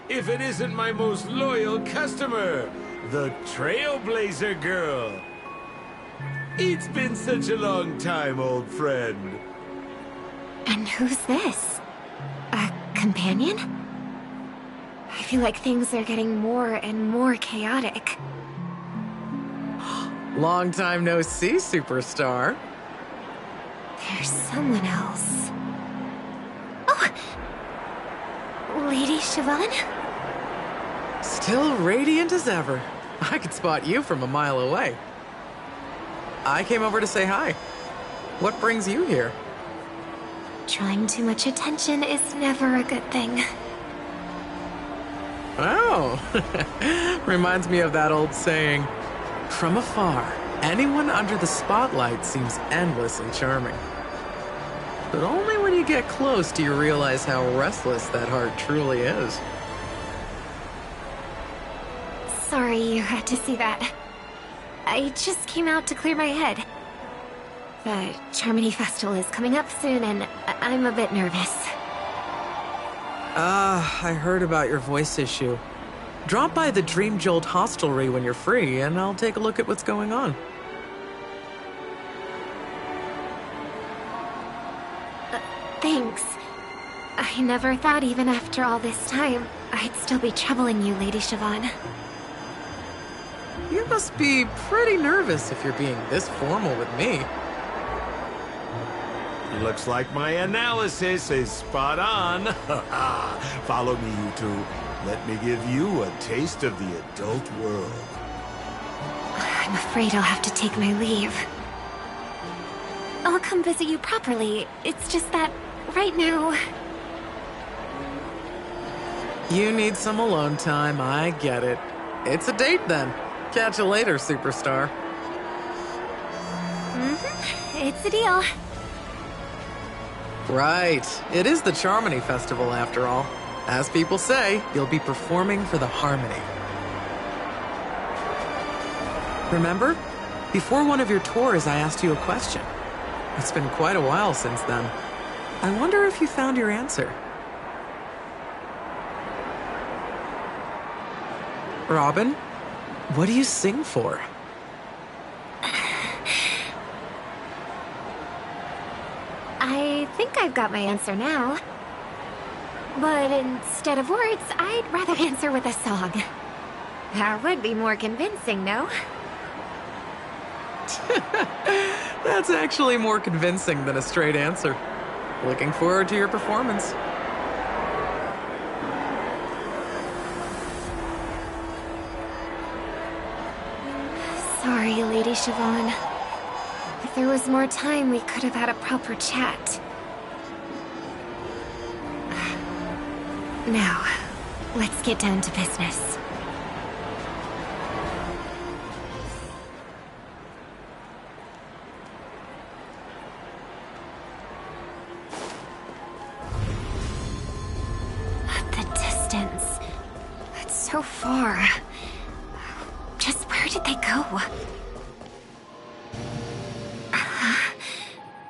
If it isn't my most loyal customer, the Trailblazer girl. It's been such a long time, old friend. And who's this? A companion? I feel like things are getting more and more chaotic. Long time no see, superstar. There's someone else. Oh! Lady Chevelin? Still radiant as ever. I could spot you from a mile away. I came over to say hi. What brings you here? Drawing too much attention is never a good thing. Oh, reminds me of that old saying, from afar, anyone under the spotlight seems endless and charming. But only when you get close do you realize how restless that heart truly is. Sorry you had to see that. I just came out to clear my head. The Charmony Festival is coming up soon, and I'm a bit nervous. I heard about your voice issue. Drop by the Dream Jolt hostelry when you're free, and I'll take a look at what's going on. Thanks. I never thought even after all this time, I'd still be troubling you, Lady Siobhan. You must be pretty nervous if you're being this formal with me. Looks like my analysis is spot on. Follow me, you two. Let me give you a taste of the adult world. I'm afraid I'll have to take my leave. I'll come visit you properly. It's just that, right now... You need some alone time, I get it. It's a date then. Catch you later, superstar. It's a deal. Right. It is the Charmony Festival, after all. As people say, you'll be performing for the Harmony. Remember? Before one of your tours, I asked you a question. It's been quite a while since then. I wonder if you found your answer. Robin, what do you sing for? I think I've got my answer now. But instead of words, I'd rather answer with a song. That would be more convincing, no? That's actually more convincing than a straight answer. Looking forward to your performance. Sorry, Lady Siobhan. If there was more time, we could have had a proper chat. Now, let's get down to business. The distance. It's so far. Just where did they go?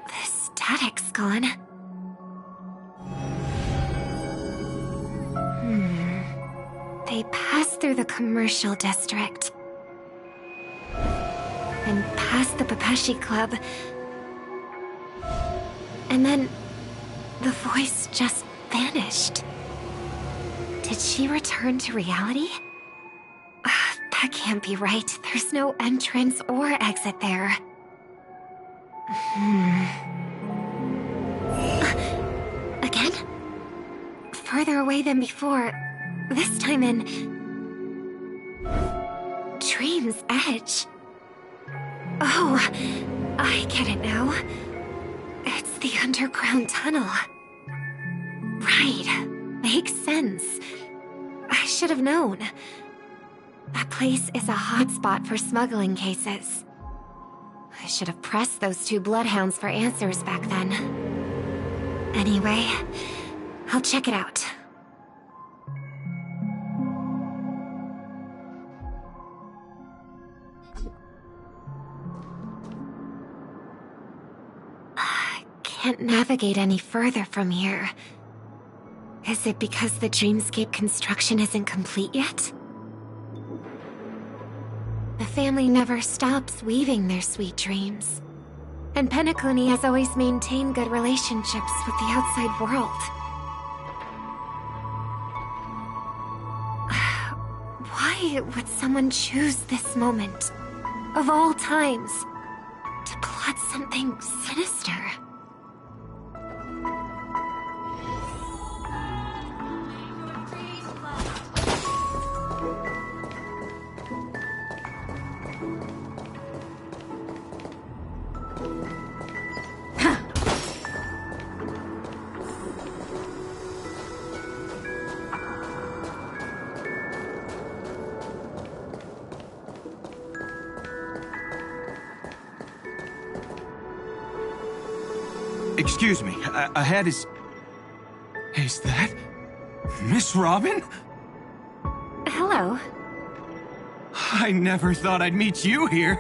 The static's gone. They passed through the commercial district. And past the Papashi Club. And then the voice just vanished. Did she return to reality? That can't be right. There's no entrance or exit there. Again? Further away than before. This time in... Dream's Edge. Oh, I get it now. It's the underground tunnel. Right. Makes sense. I should have known. That place is a hotspot for smuggling cases. I should have pressed those two bloodhounds for answers back then. Anyway, I'll check it out. Can't navigate any further from here. Is it because the dreamscape construction isn't complete yet? The family never stops weaving their sweet dreams. And Penacony has always maintained good relationships with the outside world. Why would someone choose this moment, of all times, to plot something sinister? Excuse me, ahead is... Is that... Miss Robin? Hello. I never thought I'd meet you here.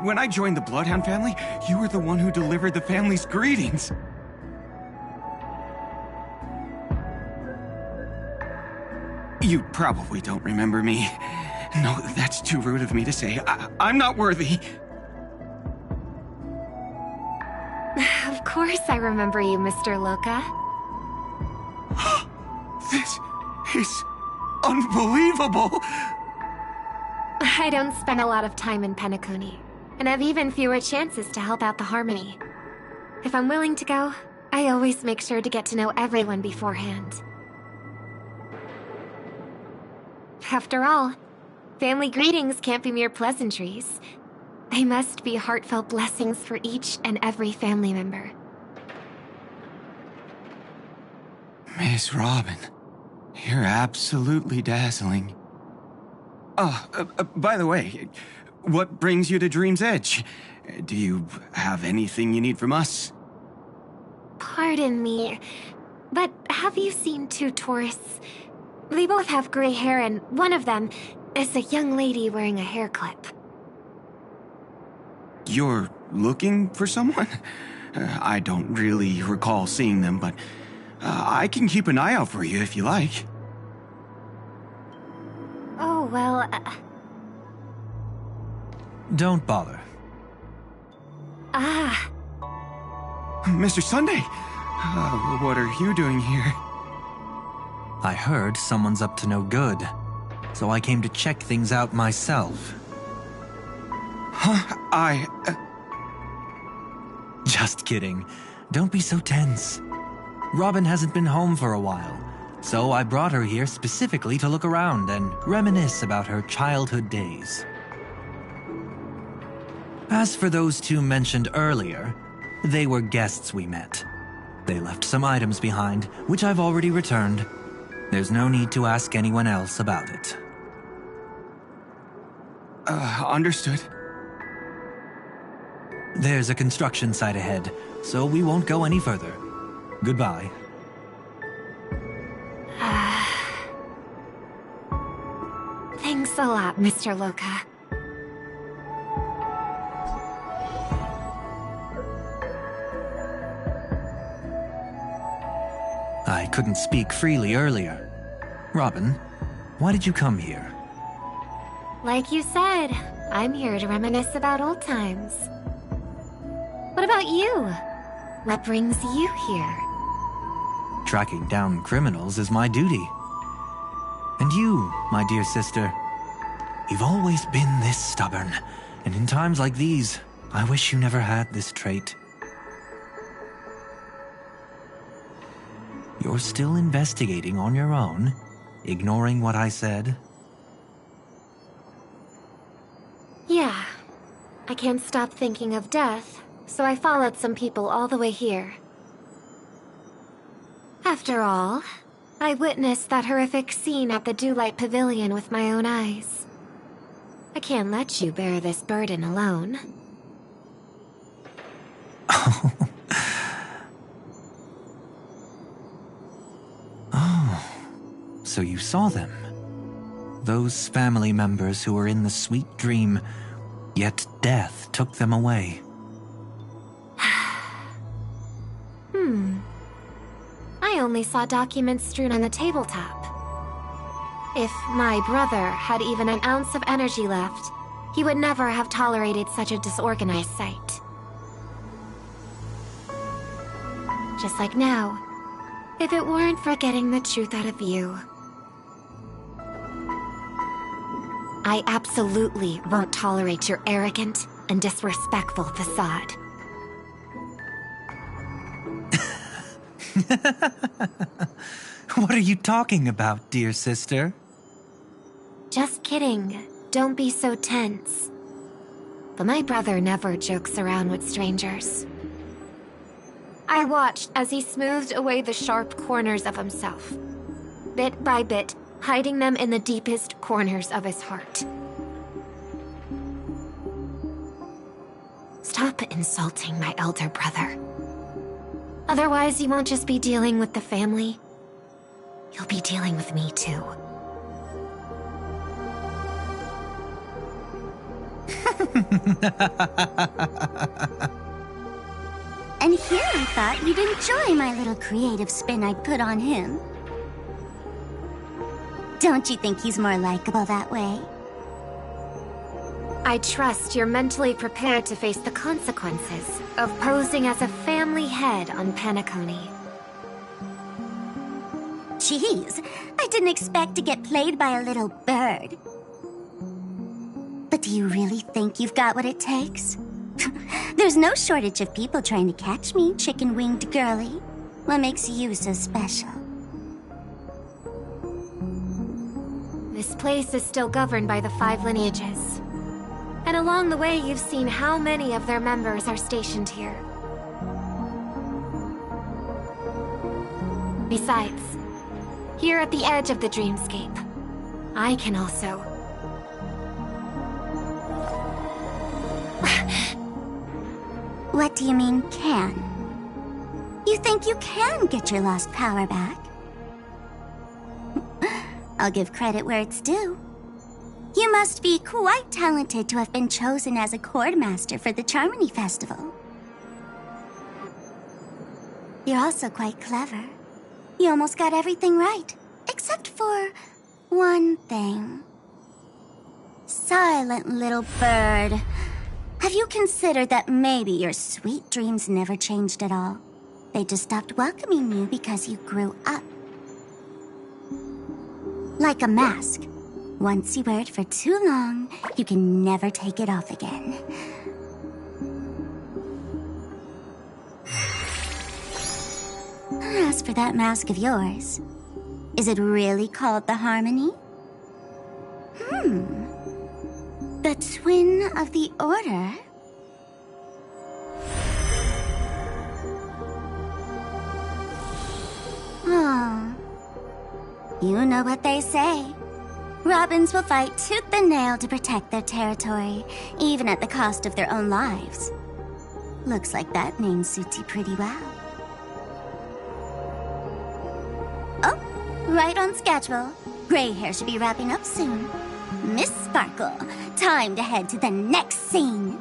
When I joined the Bloodhound family, you were the one who delivered the family's greetings. You probably don't remember me. No, that's too rude of me to say. I'm not worthy. Of course I remember you, Mr. Loka. This is unbelievable. I don't spend a lot of time in Penacony, and have even fewer chances to help out the Harmony. If I'm willing to go, I always make sure to get to know everyone beforehand. After all, family greetings can't be mere pleasantries. They must be heartfelt blessings for each and every family member. Miss Robin, you're absolutely dazzling. By the way, what brings you to Dream's Edge? Do you have anything you need from us? Pardon me, but have you seen two tourists? They both have gray hair, and one of them is a young lady wearing a hair clip. You're looking for someone? I don't really recall seeing them, but I can keep an eye out for you if you like. Oh, well... Don't bother. Mr. Sunday, what are you doing here? I heard someone's up to no good, so I came to check things out myself. Huh? Just kidding. Don't be so tense. Robin hasn't been home for a while, so I brought her here specifically to look around and reminisce about her childhood days. As for those two mentioned earlier, they were guests we met. They left some items behind, which I've already returned. There's no need to ask anyone else about it. Understood. There's a construction site ahead, so we won't go any further. Goodbye. Thanks a lot, Mr. Loka. I couldn't speak freely earlier. Robin, why did you come here? Like you said, I'm here to reminisce about old times. What about you? What brings you here? Tracking down criminals is my duty. And you, my dear sister, you've always been this stubborn, and in times like these, I wish you never had this trait. You're still investigating on your own, ignoring what I said? Yeah. I can't stop thinking of death, so I followed some people all the way here. After all, I witnessed that horrific scene at the Dewlight Pavilion with my own eyes. I can't let you bear this burden alone. So you saw them. Those family members who were in the sweet dream, yet death took them away. I only saw documents strewn on the tabletop. If my brother had even an ounce of energy left, he would never have tolerated such a disorganized sight. Just like now, if it weren't for getting the truth out of you. I absolutely won't tolerate your arrogant and disrespectful facade. What are you talking about, dear sister? Just kidding. Don't be so tense. But my brother never jokes around with strangers. I watched as he smoothed away the sharp corners of himself, bit by bit, hiding them in the deepest corners of his heart. Stop insulting my elder brother. Otherwise, you won't just be dealing with the family. You'll be dealing with me, too. And here I thought you'd enjoy my little creative spin I'd put on him. Don't you think he's more likable that way? I trust you're mentally prepared to face the consequences of posing as a family head on Penacony. Jeez, I didn't expect to get played by a little bird. But do you really think you've got what it takes? There's no shortage of people trying to catch me, chicken-winged girlie. What makes you so special? This place is still governed by the 5 lineages. And along the way, you've seen how many of their members are stationed here. Besides, here at the edge of the dreamscape, I can also... What do you mean, can? You think you can get your lost power back? I'll give credit where it's due. You must be quite talented to have been chosen as a chord master for the Charmony Festival. You're also quite clever. You almost got everything right, except for one thing. Silent little bird. Have you considered that maybe your sweet dreams never changed at all? They just stopped welcoming you because you grew up. Like a mask. Once you wear it for too long, you can never take it off again. As for that mask of yours, is it really called the Harmony? The Twin of the Order? Oh. You know what they say. Robins will fight tooth and nail to protect their territory, even at the cost of their own lives. Looks like that name suits you pretty well. Oh, right on schedule. Gray hair should be wrapping up soon. Miss Sparkle, time to head to the next scene.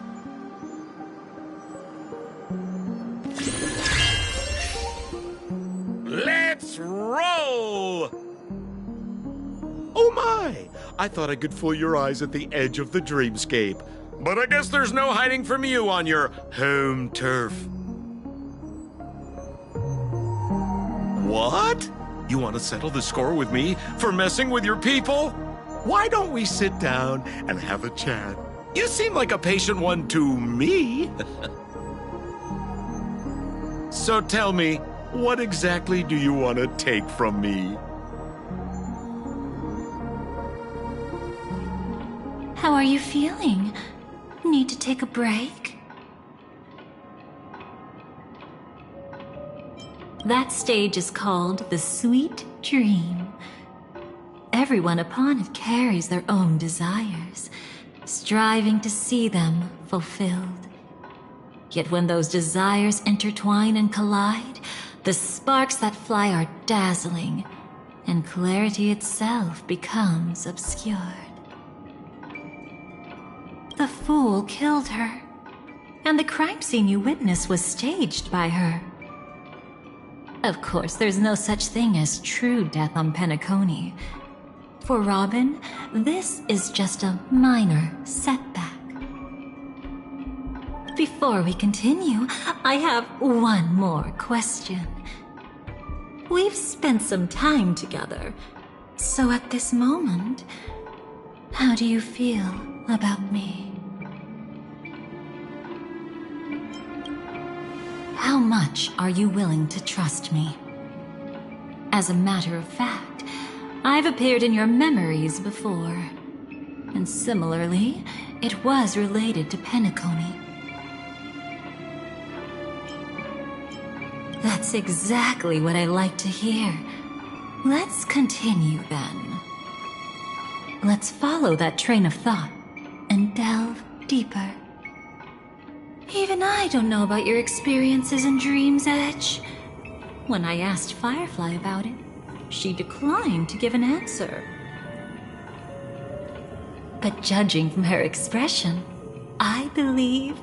Let's roll! Oh my! I thought I could fool your eyes at the edge of the dreamscape. But I guess there's no hiding from you on your home turf. What? You want to settle the score with me for messing with your people? Why don't we sit down and have a chat? You seem like a patient one to me. So tell me, what exactly do you want to take from me? How are you feeling? Need to take a break? That stage is called the Sweet Dream. Everyone upon it carries their own desires, striving to see them fulfilled. Yet when those desires intertwine and collide, the sparks that fly are dazzling, and clarity itself becomes obscured. The fool killed her, and the crime scene you witnessed was staged by her. Of course, there's no such thing as true death on Penacony. For Robin, this is just a minor setback. Before we continue, I have one more question. We've spent some time together, so at this moment, how do you feel about me? How much are you willing to trust me? As a matter of fact, I've appeared in your memories before. And similarly, it was related to Penacony. That's exactly what I like to hear. Let's continue then. Let's follow that train of thought and delve deeper. Even I don't know about your experiences in Dream's Edge, When I asked Firefly about it, she declined to give an answer. But judging from her expression, I believe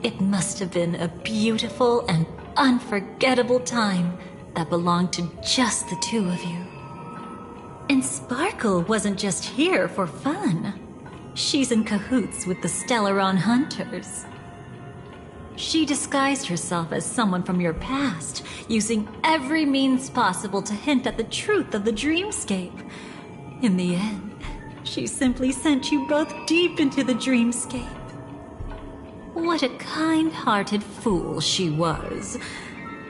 it must have been a beautiful and unforgettable time that belonged to just the two of you. And Sparkle wasn't just here for fun. She's in cahoots with the Stellaron Hunters. She disguised herself as someone from your past, using every means possible to hint at the truth of the dreamscape. In the end, she simply sent you both deep into the dreamscape. What a kind-hearted fool she was.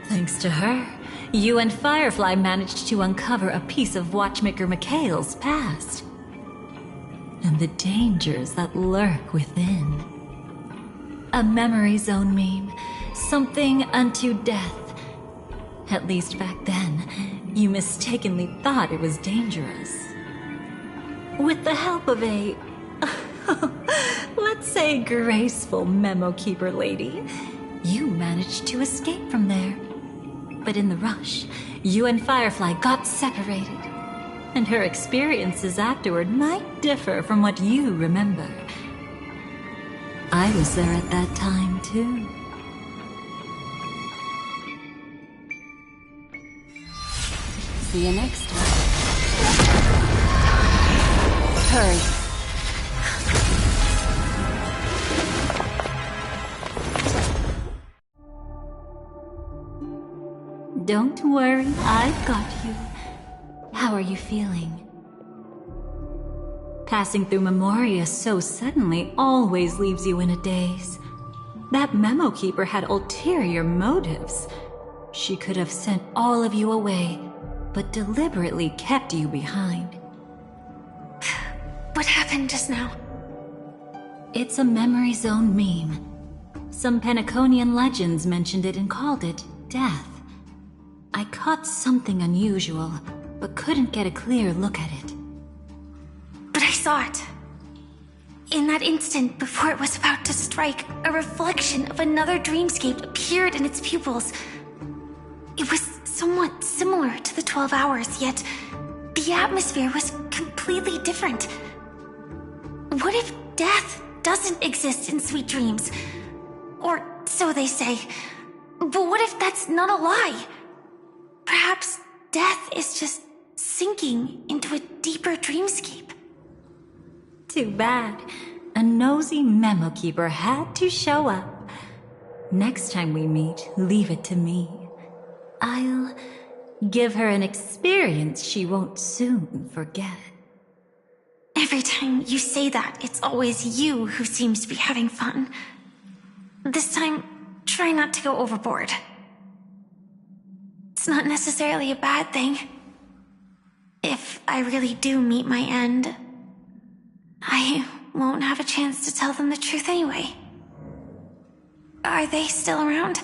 Thanks to her, you and Firefly managed to uncover a piece of Watchmaker Mikhail's past. And the dangers that lurk within. A memory zone meme, something unto death. At least back then, you mistakenly thought it was dangerous. With the help of a, let's say, graceful memo keeper lady, you managed to escape from there. But in the rush, you and Firefly got separated. And her experiences afterward might differ from what you remember. I was there at that time, too. See you next time. Hurry. Don't worry, I've got you. How are you feeling? Passing through Memoria so suddenly always leaves you in a daze. That memo keeper had ulterior motives. She could have sent all of you away, but deliberately kept you behind. What happened just now? It's a memory zone meme. Some Penaconian legends mentioned it and called it death. I caught something unusual, but couldn't get a clear look at it. But I saw it. In that instant, before it was about to strike, a reflection of another dreamscape appeared in its pupils. It was somewhat similar to the 12 Hours, yet the atmosphere was completely different. What if death doesn't exist in sweet dreams? Or so they say. But what if that's not a lie? Perhaps death is just sinking into a deeper dreamscape. Too bad. A nosy memo keeper had to show up. Next time we meet, leave it to me. I'll give her an experience she won't soon forget. Every time you say that, it's always you who seems to be having fun. This time, try not to go overboard. It's not necessarily a bad thing. If I really do meet my end, I won't have a chance to tell them the truth anyway. Are they still around?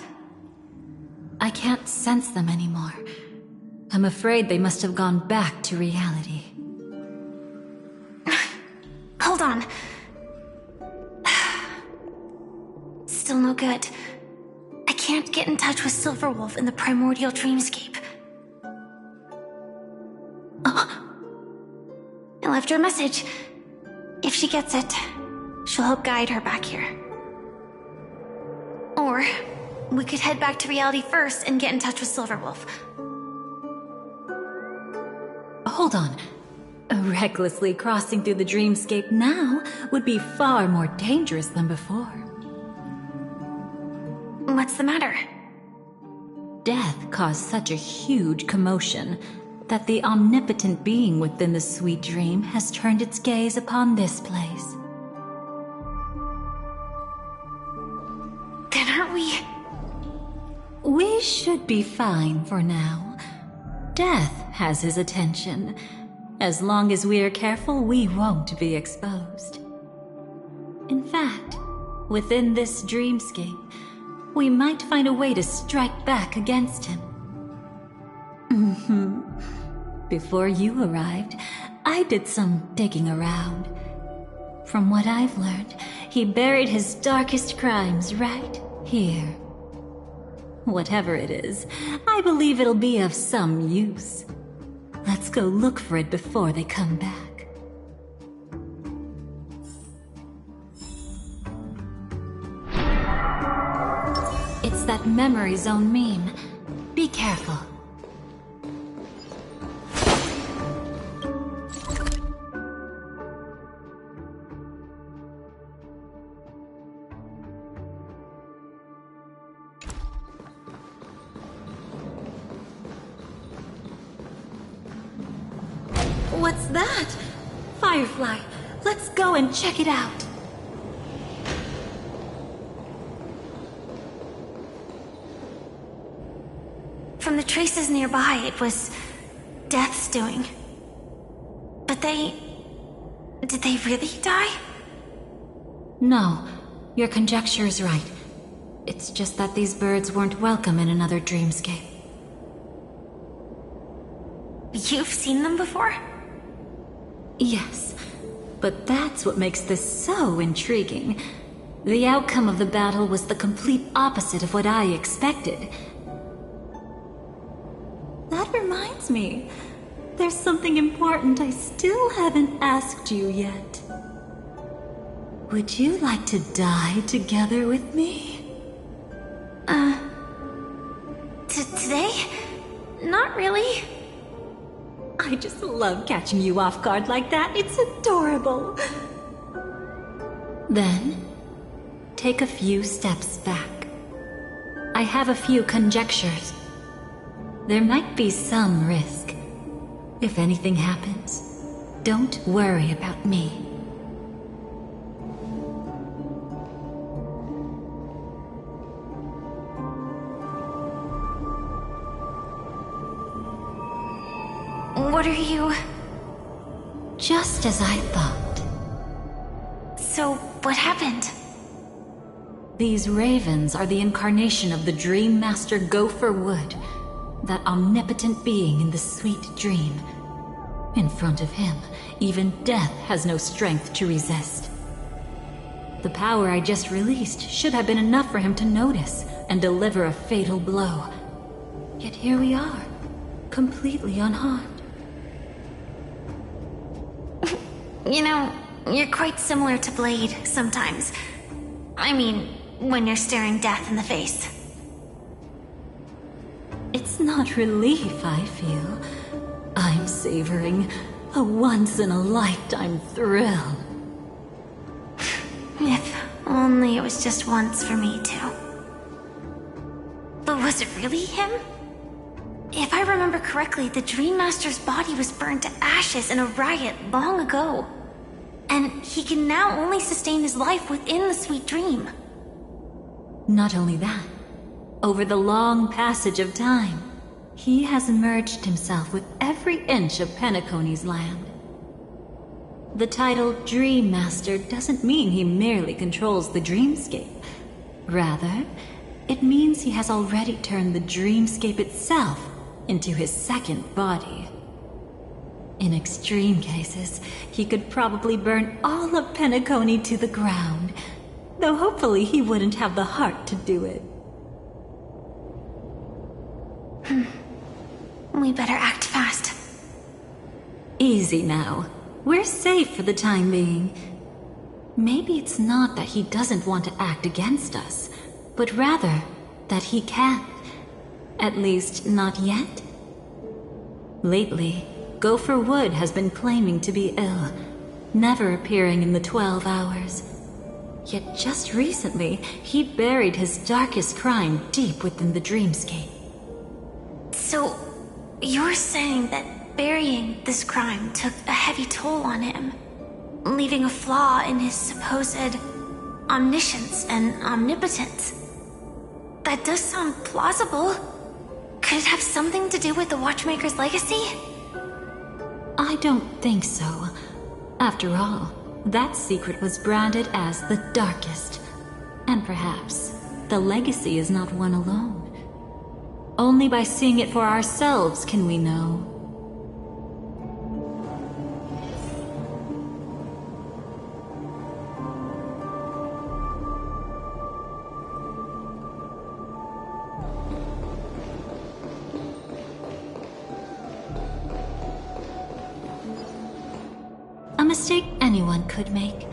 I can't sense them anymore. I'm afraid they must have gone back to reality. Hold on. Still no good. I can't get in touch with Silverwolf in the primordial dreamscape. Oh. I left her a message. If she gets it, she'll help guide her back here. Or we could head back to reality first and get in touch with Silverwolf. Hold on. Recklessly crossing through the dreamscape now would be far more dangerous than before. What's the matter? Death caused such a huge commotion that the omnipotent being within the sweet dream has turned its gaze upon this place. Then aren't we? We should be fine for now. Death has his attention. As long as we are careful, we won't be exposed. In fact, within this dreamscape, we might find a way to strike back against him. Before you arrived, I did some digging around. From what I've learned, he buried his darkest crimes right here. Whatever it is, I believe it'll be of some use. Let's go look for it before they come back. It's that memory zone meme. Be careful. What's that? Firefly, let's go and check it out. From the traces nearby, it was Death's doing. But did they really die? No, your conjecture is right. It's just that these birds weren't welcome in another dreamscape. You've seen them before? Yes, but that's what makes this so intriguing. The outcome of the battle was the complete opposite of what I expected. That reminds me, there's something important I still haven't asked you yet. Would you like to die together with me? Today? Not really. I just love catching you off guard like that. It's adorable. Then, take a few steps back. I have a few conjectures. There might be some risk. If anything happens, don't worry about me. What are you... Just as I thought. So, what happened? These ravens are the incarnation of the Dream Master Gopher Wood, that omnipotent being in the sweet dream. In front of him, even death has no strength to resist. The power I just released should have been enough for him to notice and deliver a fatal blow. Yet here we are, completely unharmed. You know, you're quite similar to Blade sometimes. I mean, when you're staring death in the face. It's not relief I feel. I'm savoring a once-in-a-lifetime thrill. If only it was just once for me too. But was it really him? If I remember correctly, the Dream Master's body was burned to ashes in a riot long ago. And he can now only sustain his life within the sweet dream. Not only that, over the long passage of time, he has merged himself with every inch of Penacony's land. The title Dream Master doesn't mean he merely controls the dreamscape. Rather, it means he has already turned the dreamscape itself into his second body. In extreme cases, he could probably burn all of Penacony to the ground, though hopefully he wouldn't have the heart to do it. We better act fast. Easy now. We're safe for the time being. Maybe it's not that he doesn't want to act against us, but rather that he can't. At least, not yet. Lately, Gopher Wood has been claiming to be ill, never appearing in the 12 hours. Yet just recently, he buried his darkest crime deep within the dreamscape. So, you're saying that burying this crime took a heavy toll on him, leaving a flaw in his supposed omniscience and omnipotence? That does sound plausible. Could it have something to do with the Watchmaker's legacy? I don't think so. After all, that secret was branded as the darkest. And perhaps the legacy is not one alone. Only by seeing it for ourselves can we know. mistake anyone could make.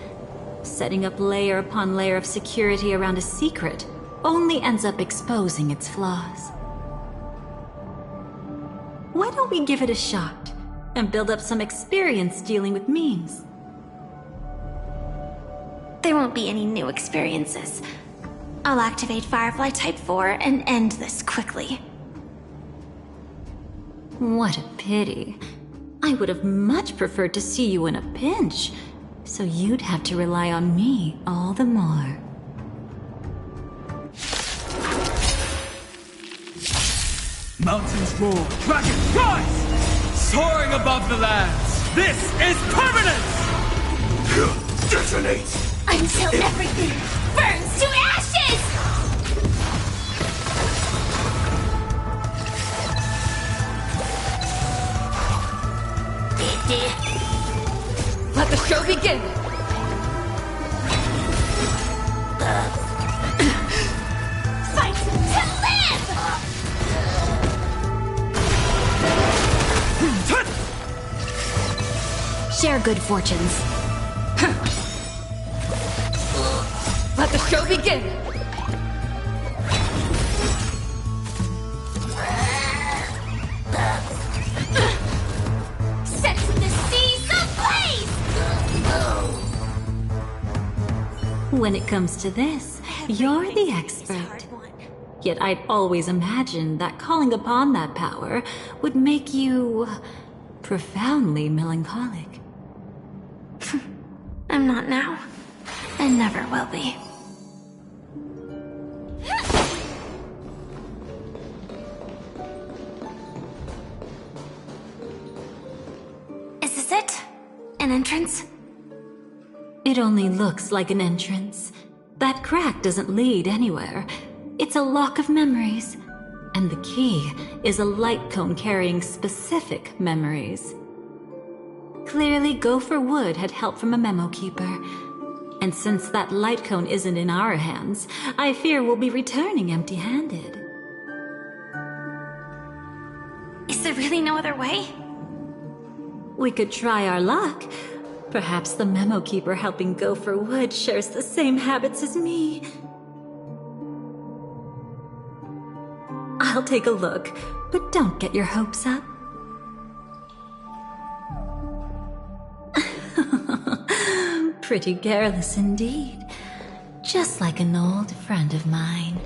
Setting up layer upon layer of security around a secret only ends up exposing its flaws. Why don't we give it a shot and build up some experience dealing with memes? There won't be any new experiences. I'll activate Firefly Type 4 and end this quickly. What a pity. I would have much preferred to see you in a pinch, so you'd have to rely on me all the more. Mountains roar, dragons rise! Soaring above the lands! This is permanence! Detonate! Until everything burns to ashes! Let the show begin! Fight to live! Share good fortunes. Let the show begin! Set the seas ablaze! When it comes to this, you're the expert. Yet I'd always imagined that calling upon that power would make you profoundly melancholic. I'm not now, and never will be. Is this it? An entrance? It only looks like an entrance. That crack doesn't lead anywhere. It's a lock of memories. And the key is a light cone carrying specific memories. Clearly, Gopher Wood had help from a memo keeper. And since that light cone isn't in our hands, I fear we'll be returning empty-handed. Is there really no other way? We could try our luck. Perhaps the memo keeper helping Gopher Wood shares the same habits as me. I'll take a look, but don't get your hopes up. Pretty careless indeed. Just like an old friend of mine.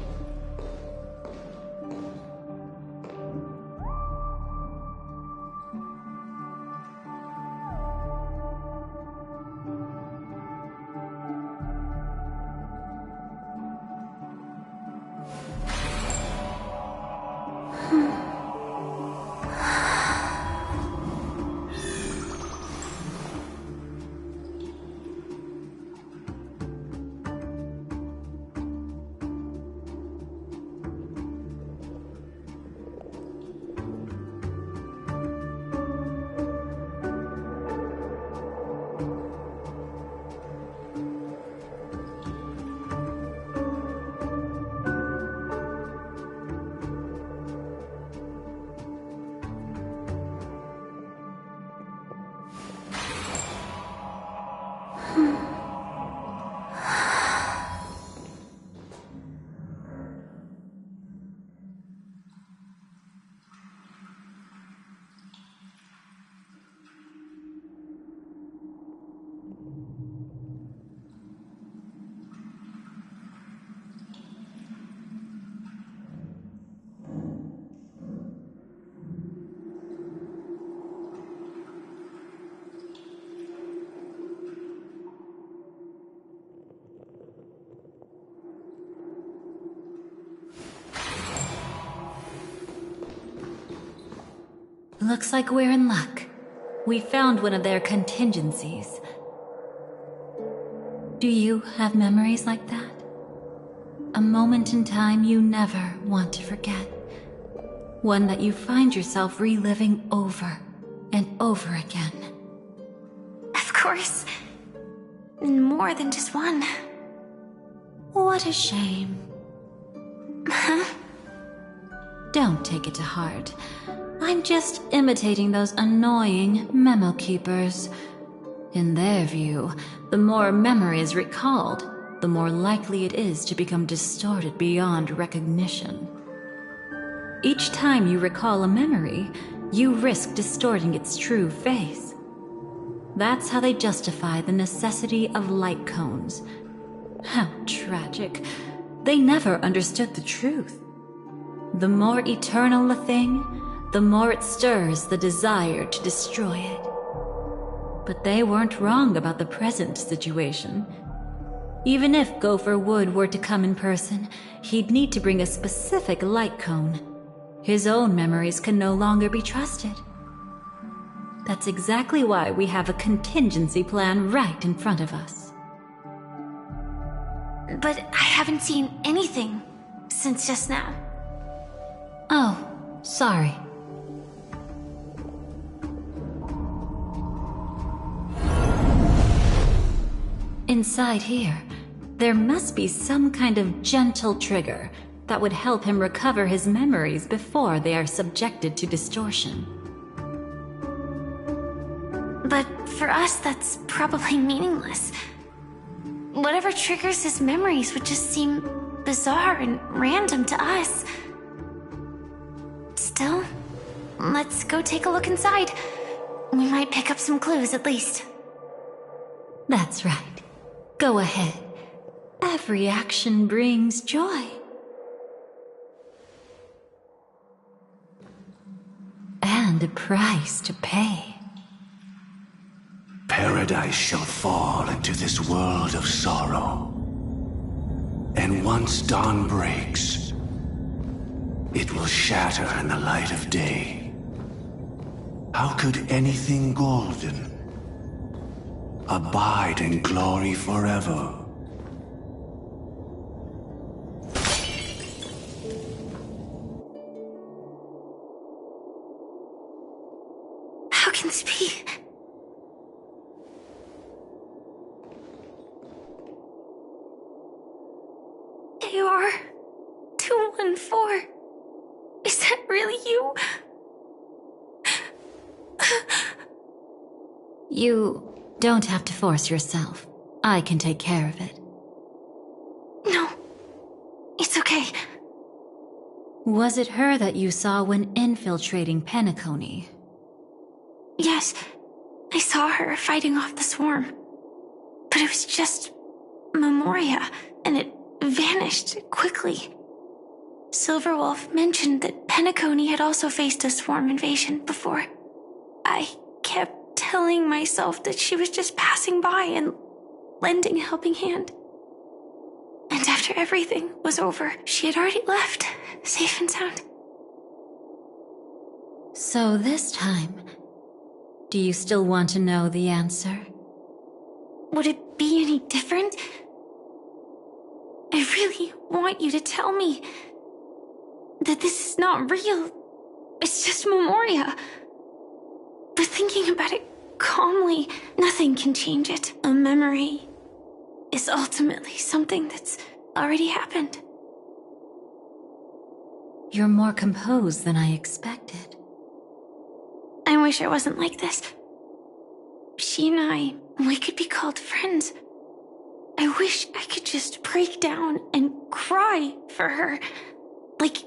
Looks like we're in luck. We found one of their contingencies. Do you have memories like that? A moment in time you never want to forget. One that you find yourself reliving over and over again. Of course. More than just one. What a shame. Huh? Don't take it to heart. I'm just imitating those annoying memo keepers. In their view, the more a memory is recalled, the more likely it is to become distorted beyond recognition. Each time you recall a memory, you risk distorting its true face. That's how they justify the necessity of light cones. How tragic. They never understood the truth. The more eternal a thing, the more it stirs the desire to destroy it. But they weren't wrong about the present situation. Even if Gopher Wood were to come in person, he'd need to bring a specific light cone. His own memories can no longer be trusted. That's exactly why we have a contingency plan right in front of us. But I haven't seen anything since just now. Oh, sorry. Inside here, there must be some kind of gentle trigger that would help him recover his memories before they are subjected to distortion. But for us, that's probably meaningless. Whatever triggers his memories would just seem bizarre and random to us. Still, let's go take a look inside. We might pick up some clues at least. That's right. Go ahead. Every action brings joy. And a price to pay. Paradise shall fall into this world of sorrow. And once dawn breaks, it will shatter in the light of day. How could anything golden abide in glory forever? How can this be? AR 214. Is that really you? You don't have to force yourself. I can take care of it. No, it's okay. Was it her that you saw when infiltrating Penacony? Yes, I saw her fighting off the swarm. But it was just Memoria, and it vanished quickly. Silverwolf mentioned that Penacony had also faced a swarm invasion before. I kept telling myself that she was just passing by and lending a helping hand. And after everything was over, she had already left, safe and sound. So this time, do you still want to know the answer? Would it be any different? I really want you to tell me that this is not real. It's just Memoria. But thinking about it calmly, nothing can change it. A memory is ultimately something that's already happened. You're more composed than I expected. I wish I wasn't like this. She and we could be called friends. I wish I could just break down and cry for her, like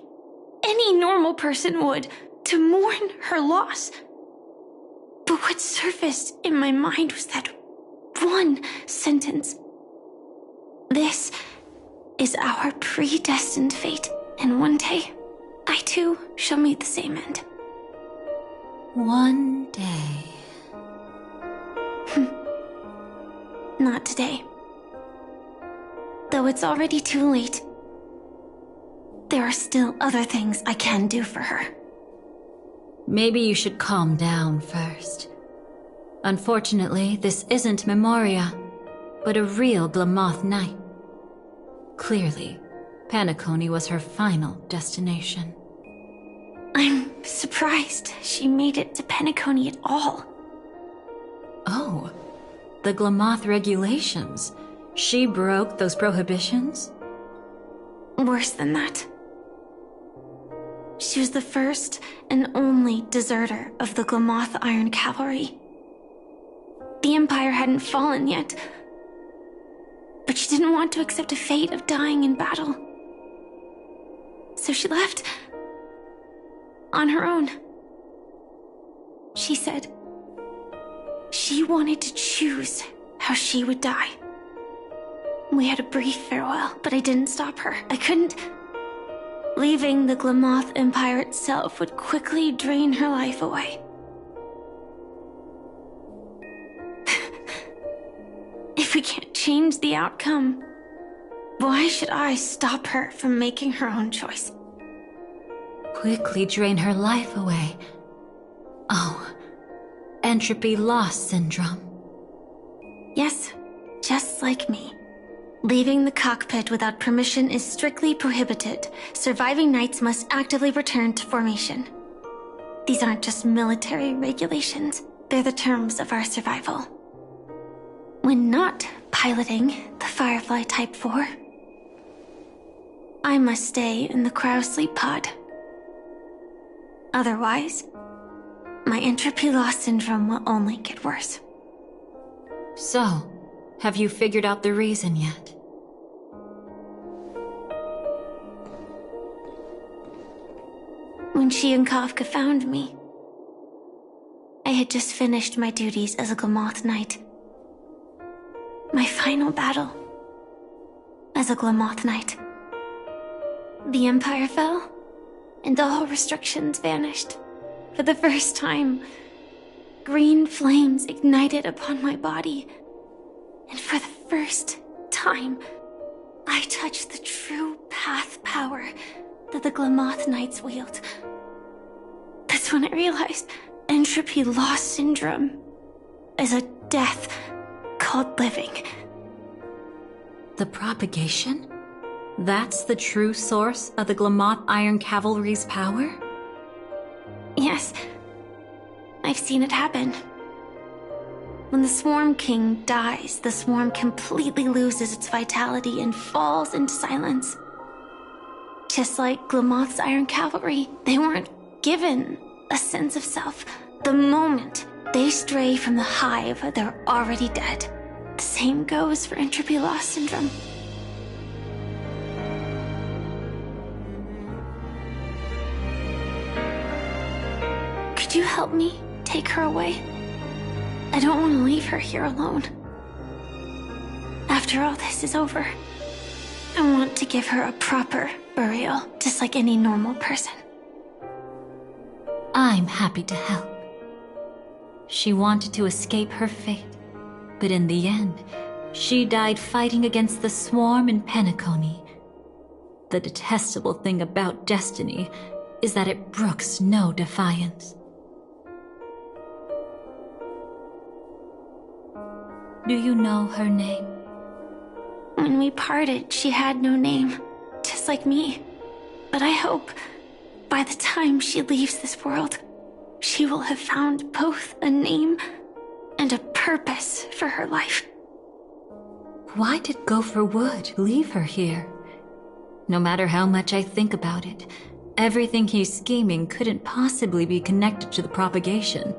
any normal person would, to mourn her loss. But what surfaced in my mind was that one sentence. This is our predestined fate, and one day, I too shall meet the same end. One day. Not today. Though it's already too late, there are still other things I can do for her. Maybe you should calm down first. Unfortunately, this isn't Memoria, but a real Glamoth Knight. Clearly, Penacony was her final destination. I'm surprised she made it to Penacony at all. Oh, the Glamoth regulations. She broke those prohibitions? Worse than that. She was the first and only deserter of the Glamoth Iron Cavalry. The Empire hadn't fallen yet. But she didn't want to accept a fate of dying in battle. So she left on her own. She said she wanted to choose how she would die. We had a brief farewell, but I didn't stop her. I couldn't. Leaving the Glamoth Empire itself would quickly drain her life away. If we can't change the outcome, why should I stop her from making her own choice? Quickly drain her life away. Oh, entropy loss syndrome. Yes, just like me. Leaving the cockpit without permission is strictly prohibited. Surviving knights must actively return to formation. These aren't just military regulations, they're the terms of our survival. When not piloting the Firefly Type 4, I must stay in the cryosleep pod. Otherwise, my entropy loss syndrome will only get worse. So, have you figured out the reason yet? When she and Kafka found me, I had just finished my duties as a Glamoth Knight. My final battle as a Glamoth Knight. The Empire fell, and all restrictions vanished. For the first time, green flames ignited upon my body. And for the first time, I touched the true path power that the Glamoth Knights wield. That's when I realized entropy loss syndrome is a death called living. The propagation? That's the true source of the Glamoth Iron Cavalry's power? Yes, I've seen it happen. When the Swarm King dies, the Swarm completely loses its vitality and falls into silence. Just like Glamoth's Iron Cavalry, they weren't given a sense of self. The moment they stray from the hive, they're already dead. The same goes for entropy loss syndrome. Could you help me take her away? I don't want to leave her here alone. After all this is over, I want to give her a proper burial, just like any normal person. I'm happy to help. She wanted to escape her fate, but in the end, she died fighting against the Swarm in Penacony. The detestable thing about destiny is that it brooks no defiance. Do you know her name? When we parted, she had no name, just like me. But I hope, by the time she leaves this world, she will have found both a name and a purpose for her life. Why did Gopher Wood leave her here? No matter how much I think about it, everything he's scheming couldn't possibly be connected to the propagation.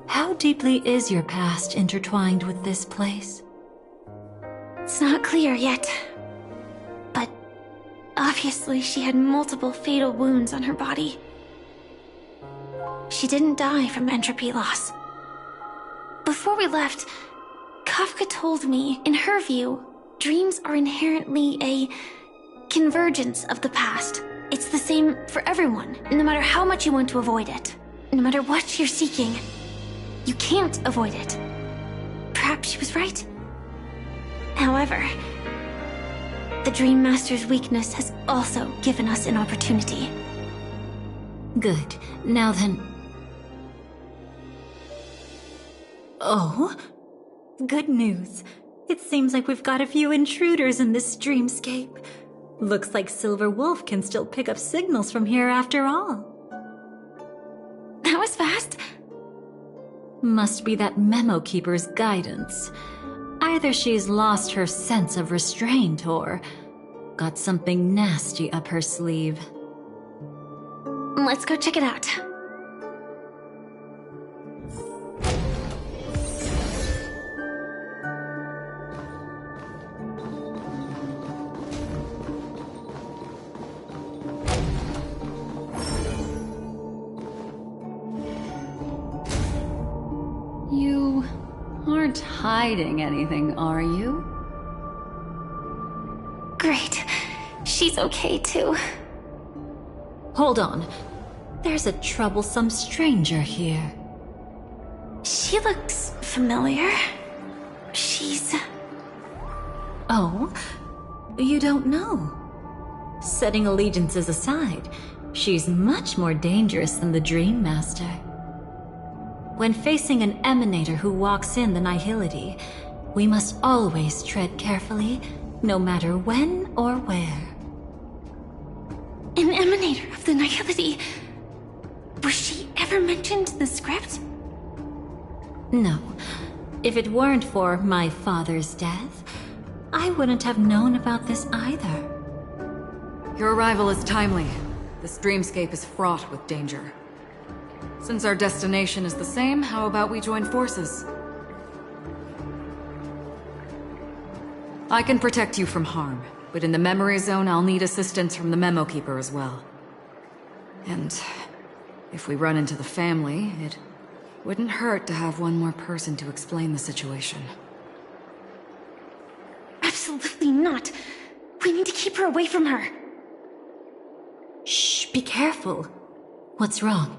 How deeply is your past intertwined with this place? It's not clear yet. But obviously she had multiple fatal wounds on her body. She didn't die from entropy loss. Before we left, Kafka told me, in her view, dreams are inherently a convergence of the past. It's the same for everyone, no matter how much you want to avoid it. No matter what you're seeking, you can't avoid it. Perhaps she was right. However, the Dream Master's weakness has also given us an opportunity. Good. Now then... Oh? Good news. It seems like we've got a few intruders in this dreamscape. Looks like Silver Wolf can still pick up signals from here after all. That was fast. Must be that Memo Keeper's guidance. Either she's lost her sense of restraint or got something nasty up her sleeve. Let's go check it out. hiding anything, are you? Great. She's okay too. Hold on. There's a troublesome stranger here. She looks familiar. She's... Oh? You don't know? Setting allegiances aside, she's much more dangerous than the Dream Master. When facing an emanator who walks in the Nihility, we must always tread carefully, no matter when or where. An emanator of the Nihility. Was she ever mentioned in the script? No. If it weren't for my father's death, I wouldn't have known about this either. Your arrival is timely. This dreamscape is fraught with danger. Since our destination is the same, how about we join forces? I can protect you from harm, but in the memory zone I'll need assistance from the Memo Keeper as well. And if we run into the family, it wouldn't hurt to have one more person to explain the situation. Absolutely not. We need to keep her away from her. Shh, be careful. What's wrong?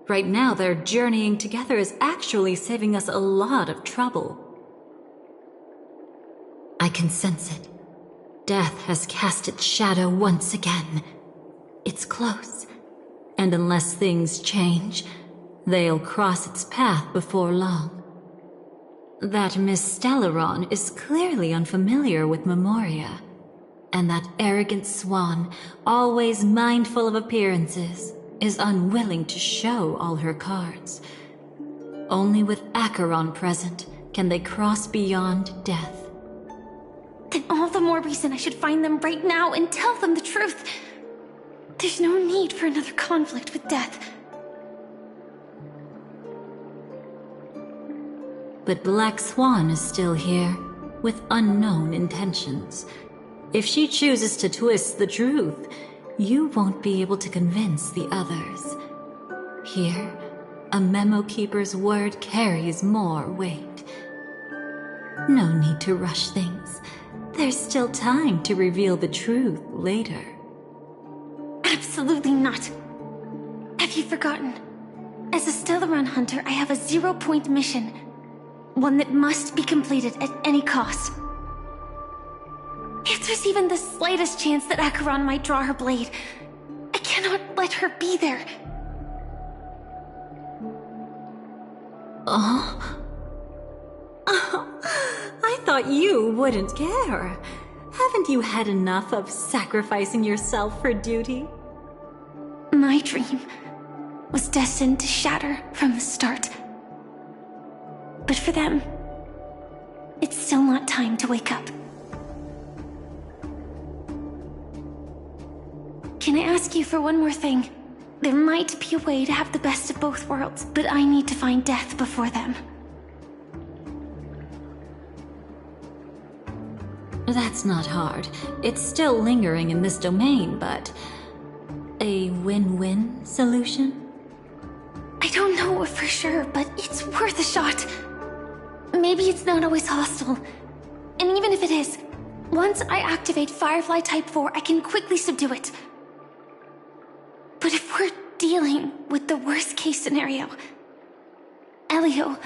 Right now, their journeying together is actually saving us a lot of trouble. I can sense it. Death has cast its shadow once again. It's close. And unless things change, they'll cross its path before long. That Miss Stellaron is clearly unfamiliar with Memoria. And that arrogant swan, always mindful of appearances, is unwilling to show all her cards. Only with Acheron present can they cross beyond death. Then all the more reason I should find them right now and tell them the truth. There's no need for another conflict with death. But Black Swan is still here, with unknown intentions. If she chooses to twist the truth, you won't be able to convince the others. Here, a Memo Keeper's word carries more weight. No need to rush things. There's still time to reveal the truth later. Absolutely not. Have you forgotten? As a Stellaron hunter, I have a 0-point mission. One that must be completed at any cost. If there's even the slightest chance that Acheron might draw her blade, I cannot let her be there. Oh? I thought you wouldn't care. Haven't you had enough of sacrificing yourself for duty? My dream was destined to shatter from the start. But for them, it's still not time to wake up. Can I ask you for one more thing? There might be a way to have the best of both worlds, but I need to find death before them. That's not hard. It's still lingering in this domain, but... a win-win solution? I don't know for sure, but it's worth a shot. Maybe it's not always hostile. And even if it is, once I activate Firefly Type 4, I can quickly subdue it. But if we're dealing with the worst-case scenario, Elio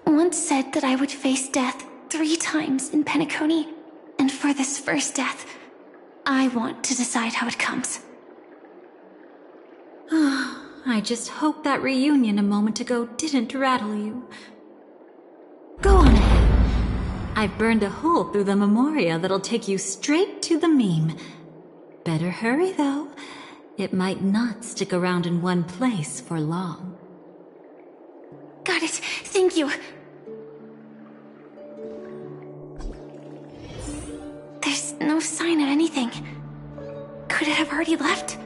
once said that I would face death 3 times in Penacony, and for this first death, I want to decide how it comes. I just hope that reunion a moment ago didn't rattle you. Go on ahead. I've burned a hole through the Memoria that'll take you straight to the meme. Better hurry, though. It might not stick around in one place for long. Got it. Thank you. There's no sign of anything. Could it have already left?